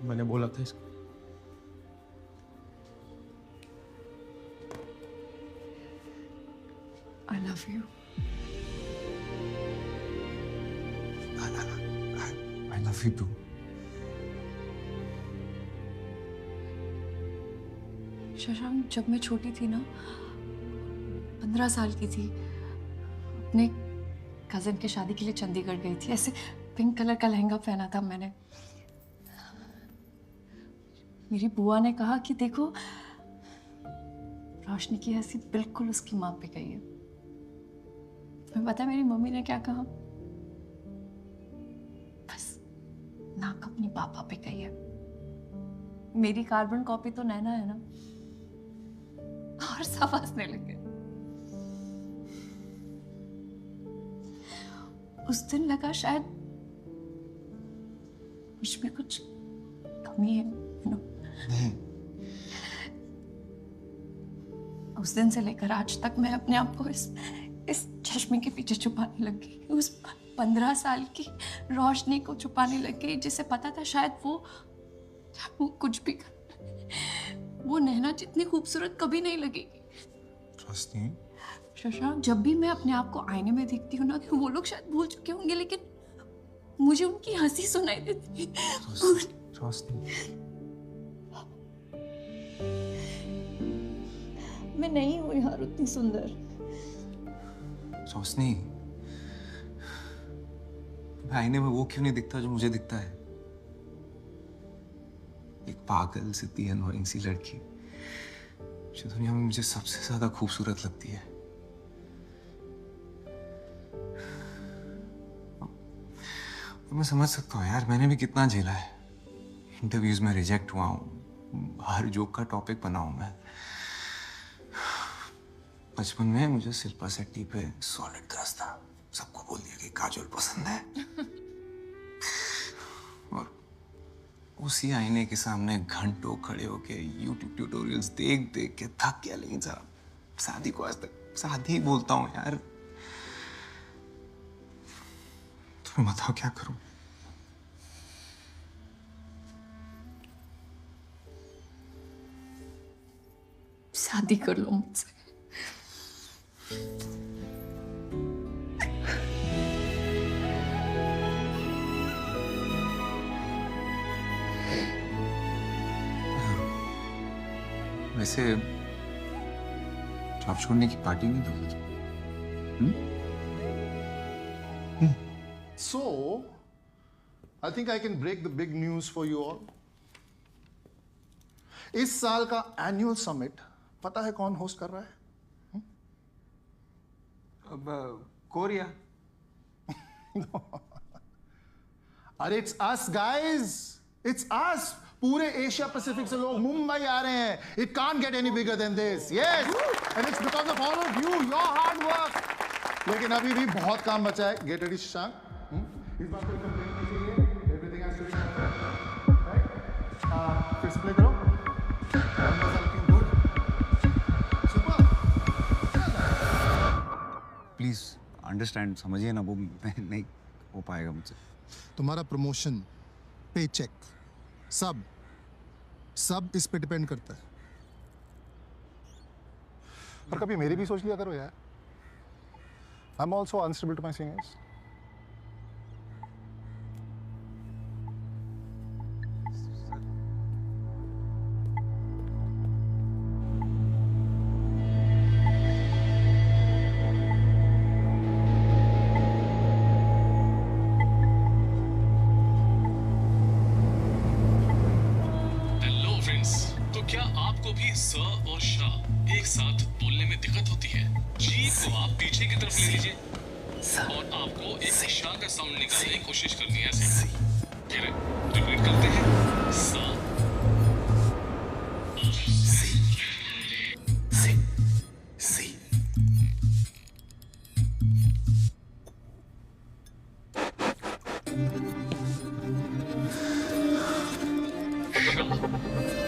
मैंने बोला था इसको।
I love you.
I love you too.
Shashank, जब मैं छोटी थी ना, 15 साल की थी, अपने कजन के शादी के लिए चंडीगढ़ गई थी। ऐसे पिंक कलर का लहंगा पहना था मैंने। मेरी बुआ ने कहा कि देखो, रोशनी की हंसी बिल्कुल उसकी माँ पे गई है। तुम्हें पता है मेरी मम्मी ने क्या कहा? बस नाक अपनी पापा पे गई है। मेरी कार्बन कॉपी तो नैना है ना, और सब हंसने लगे। उस दिन लगा शायद मुझ में कुछ कमी है,
नहीं।
उस दिन से लेकर आज तक मैं अपने आप को इस चश्मे के पीछे छुपाने लग गई। उस 15 साल की रोशनी को छुपाने लग गई, जिसे पता था शायद वो कुछ भी कर, वो नैना जितनी खूबसूरत कभी नहीं लगेगी।
रोशनी,
शशांक, जब भी मैं अपने आप को आईने में देखती हूँ ना, तो वो लोग शायद भूल चुके होंगे, लेकिन मुझे उनकी हंसी सुनाई देती है।
रोशनी,
मैं नहीं हूँ यार उतनी सुंदर।
रोशनी, आईने में वो क्यों नहीं दिखता जो मुझे दिखता है? पागल सी अनोइंग सी लड़की जो दुनिया में मुझे सबसे ज्यादा खूबसूरत लगती है। और मैं समझ सकता हूँ यार, मैंने भी कितना झेला है। इंटरव्यूज में रिजेक्ट हुआ हूँ, हर जोक का टॉपिक बना हूं मैं। बचपन में मुझे शिल्पा शेट्टी पे सॉलिड क्रश था, सबको बोल दिया कि काजोल पसंद है। और उसी आईने के सामने घंटों खड़े होके YouTube ट्यूटोरियल्स देख देख के थक गया। लेकिन साहब शादी को आज तक शादी ही बोलता हूँ यार। तुम्हें बताओ क्या करूं?
शादी कर लो मुझसे।
वैसे जॉब छोड़ने की पार्टी नहीं दोगे?
So, I think I can break the big news for you all. इस साल का एनुअल समिट पता है कौन होस्ट कर रहा है?
अब कोरिया।
अरे it's us guys, it's us. पूरे एशिया पैसिफिक से लोग मुंबई आ रहे हैं। It can't get any bigger than this. Yes, and it's because of all of you, your hard work. लेकिन अभी भी बहुत काम बचा है। Get ready Shashank. इस बात को कंप्लेन नहीं चाहिए। Everything has to be right. फिर से प्ले करो।
प्लीज अंडरस्टैंड, समझिए ना, वो नहीं हो पाएगा मुझसे।
तुम्हारा प्रमोशन, पे चेक, सब इस पे डिपेंड करता है। और कभी मेरी भी सोच लिया करो यार। I am also unstable to my seniors.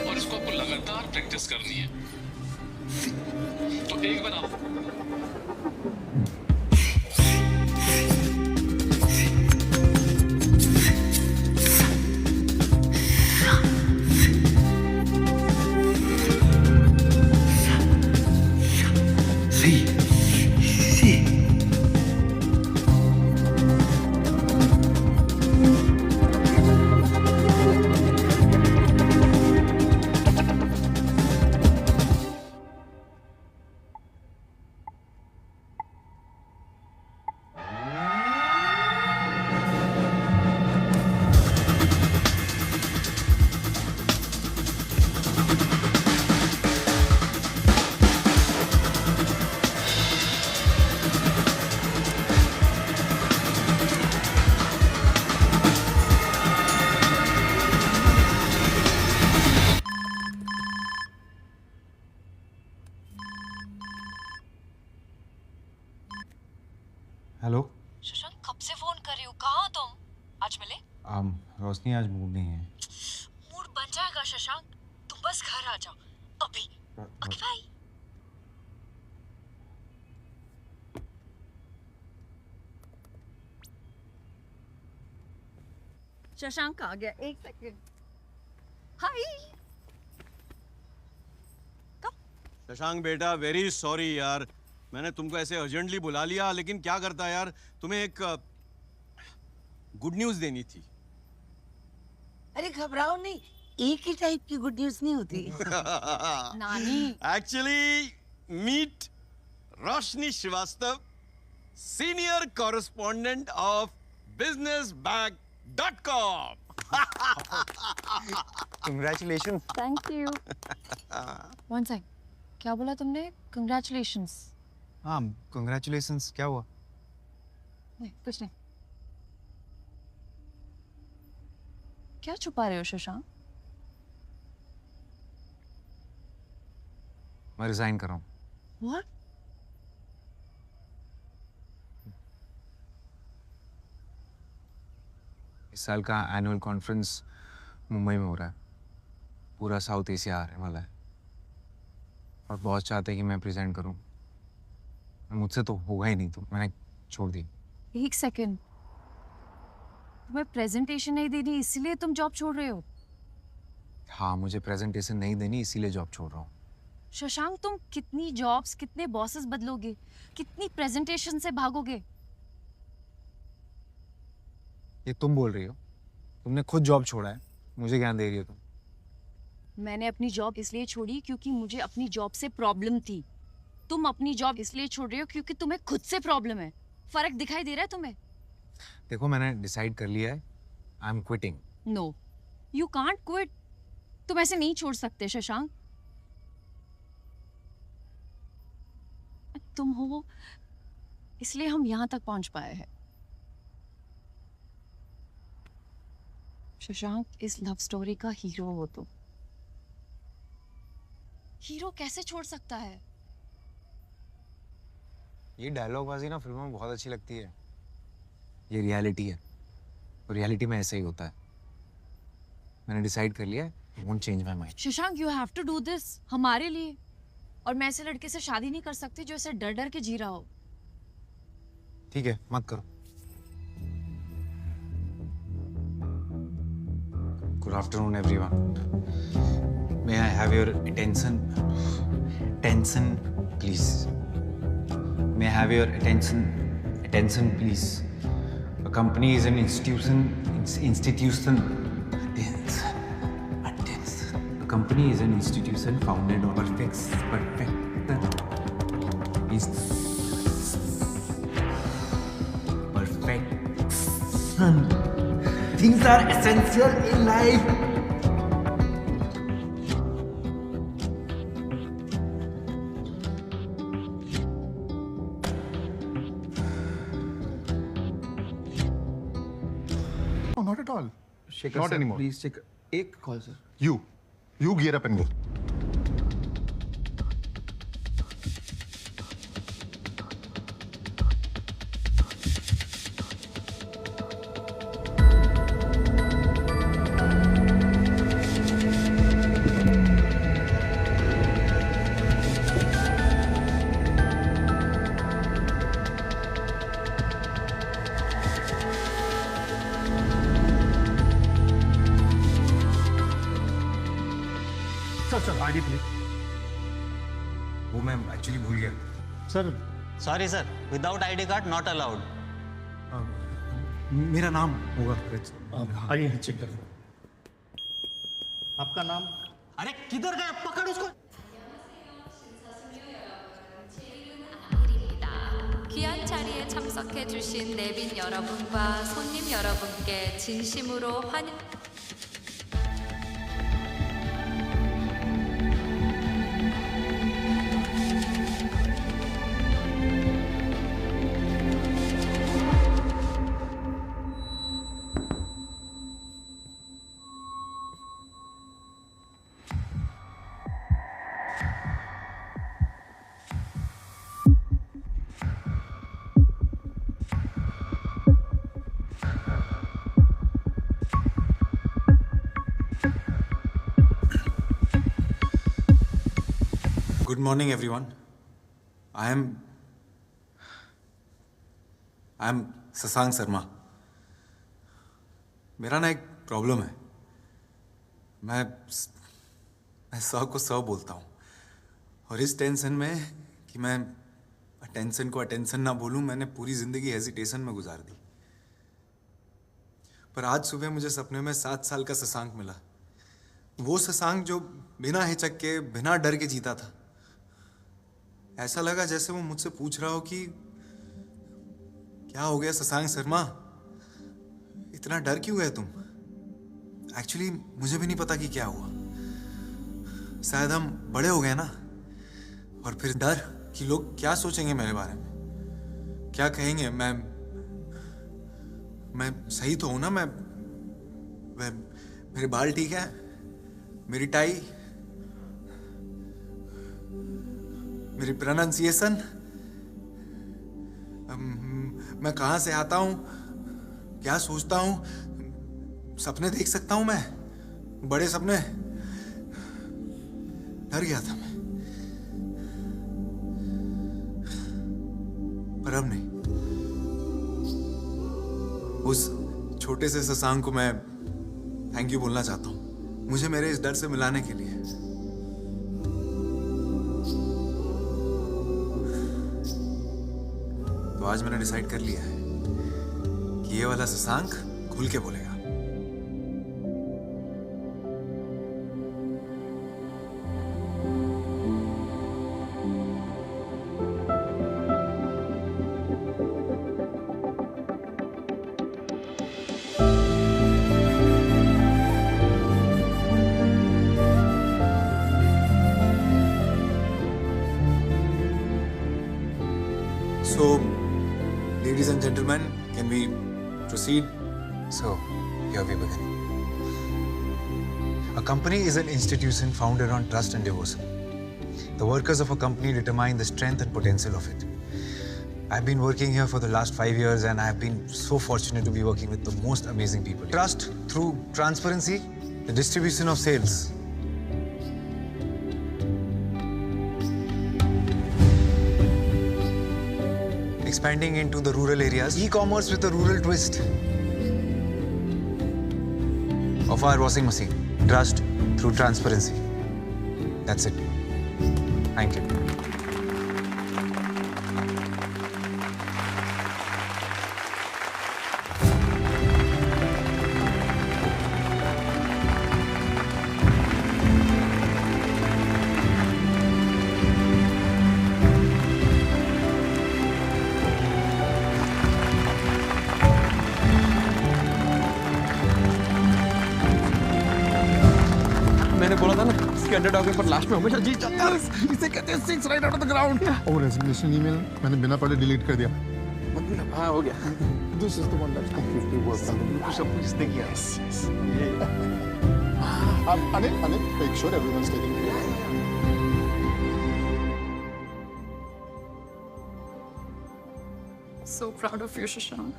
और इसको आपको लगातार प्रैक्टिस करनी है। तो एक बार आप
हेलो
शशांक, कब से फोन कर रही हो? कहाँ हो तुम? आज मिले?
रोशनी आज मूड नहीं है।
मूड बन जाएगा शशांक, तुम बस घर आ जाओ अभी। Okay bye. शशांक आ गया, एक सेकंड। हाय
शशांक बेटा, वेरी सॉरी यार, मैंने तुमको ऐसे अर्जेंटली बुला लिया, लेकिन क्या करता यार, तुम्हें एक गुड न्यूज देनी थी।
अरे घबराओ नहीं, एक ही टाइप की गुड न्यूज नहीं होती।
नानी।
Actually meet Roshni Srivastava, senior correspondent of businessbag.com।
Congratulations.
Thank you. One sec, क्या बोला तुमने? कंग्रेचुलेशंस।
हाँ, congratulations. क्या हुआ?
नहीं, कुछ नहीं। क्या छुपा रहे हो शशांक?
मैं रिजाइन कर रहा हूँ।
What?
इस साल का एनुअल कॉन्फ्रेंस मुंबई में हो रहा है। पूरा साउथ एशिया आ रहे वाला है और बहुत चाहते हैं कि मैं प्रेजेंट करूं। मुझसे तो होगा ही नहीं, तो मैंने छोड़ दी।
एक सेकंड, तुम्हें प्रेजेंटेशन नहीं देनी इसलिए तुम जॉब छोड़ रहे हो?
हाँ, मुझे प्रेजेंटेशन नहीं देनी इसीलिए जॉब छोड़ रहा हूँ।
शशांक, तुम कितनी जॉब्स, कितने बॉसेस बदलोगे, कितनी प्रेजेंटेशन से भागोगे?
ये तुम बोल रही हो? तुमने खुद जॉब छोड़ा है, मुझे ज्ञान दे रही हो तुम?
मैंने अपनी जॉब इसलिए छोड़ी क्योंकि मुझे अपनी जॉब से प्रॉब्लम थी। तुम अपनी जॉब इसलिए छोड़ रहे हो क्योंकि तुम्हें खुद से प्रॉब्लम है। फर्क दिखाई दे रहा है तुम्हें?
देखो, मैंने डिसाइड कर लिया है, I am quitting.
No, you can't quit. तुम ऐसे नहीं छोड़ सकते शशांक। तुम हो इसलिए हम यहां तक पहुंच पाए हैं। शशांक, इस लव स्टोरी का हीरो हो तुम। हीरो कैसे छोड़ सकता है?
ये डायलॉग बाजी ना फिल्मों में बहुत अच्छी लगती है। ये रियलिटी है और रियलिटी में ऐसे ही होता है। मैंने डिसाइड कर लिया है, won't change my mind.
Shashank, you have to do this हमारे लिए। और मैं ऐसे लड़के से शादी नहीं कर सकती जो ऐसे डर डर के जी रहा हो।
ठीक है, मत करो। Good afternoon everyone. May I have your attention? Attention please. May I have your attention? Attention, please. A company is an institution. A company is an institution founded on perfection. Things are essential in life.
No, not at all.
Shekhar
Not
sir,
anymore.
Please take एक call, sir.
You gear up and go.
Sir ID please.
वो मैं actually भूल गया।
Sir
sorry sir, without ID card not allowed.
मेरा नाम होगा। आइए check कर।
आपका नाम? अरे किधर गया, पकड़ उसको।
귀한 자리에 참석해주신 내빈 여러분과 손님 여러분께 진심으로 환영.
Good morning, everyone. I am Shashank Sharma. मेरा ना एक प्रॉब्लम है। मैं सौ को सौ बोलता हूँ और इस टेंशन में कि मैं अटेंशन को अटेंशन ना बोलूँ, मैंने पूरी जिंदगी हेजिटेशन में गुजार दी। पर आज सुबह मुझे सपने में 7 साल का शशांक मिला। वो शशांक जो बिना हिचक के, बिना डर के जीता था। ऐसा लगा जैसे वो मुझसे पूछ रहा हो कि क्या हो गया शशांक शर्मा, इतना डर क्यों है तुम? एक्चुअली मुझे भी नहीं पता कि क्या हुआ। शायद हम बड़े हो गए ना, और फिर डर कि लोग क्या सोचेंगे मेरे बारे में, क्या कहेंगे। मैं सही तो हूं ना? मैं मेरे बाल ठीक है, मेरी टाई, मेरी प्रोनाउंसिएशन, मैं कहां से आता हूं, क्या सोचता हूं, सपने देख सकता हूं मैं, बड़े सपने। डर गया था मैं, पर अब नहीं। उस छोटे से शशांक को मैं थैंक यू बोलना चाहता हूं, मुझे मेरे इस डर से मिलाने के लिए। तो आज मैंने डिसाइड कर लिया है कि ये वाला शशांक खुल के बोलेगा। So, ladies and gentlemen, can we proceed?
So, here we begin. A company is an institution founded on trust and devotion. The workers of a company determine the strength and potential of it. I've been working here for the last 5 years and I've been so fortunate to be working with the most amazing people. Trust through transparency, the distribution of sales. Expanding into the rural areas, e-commerce with a rural twist. Of our washing machine, trust through transparency. That's it. Thank you.
मैंने बोला था ना, इसके underdog पर last में हमेशा जीत जाता है। इसे कहते हैं six right out of the ground.
और रेजिग्नेशन ईमेल मैंने बिना पढ़े डिलीट कर दिया।
मतलब हाँ हो गया। This is the one that's completely worth it. सब कुछ इसने किया।
Anil make sure everyone is taking care.
So proud of you, Shashank.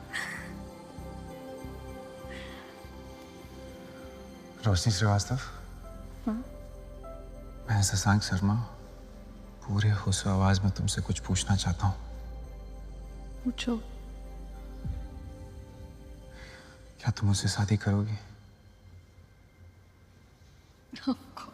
रोशनी श्रीवास्तव, मैं शशांक शर्मा पूरे होशो आवाज में तुमसे कुछ पूछना चाहता हूँ।
पूछो।
क्या तुम मुझसे शादी करोगी?
Of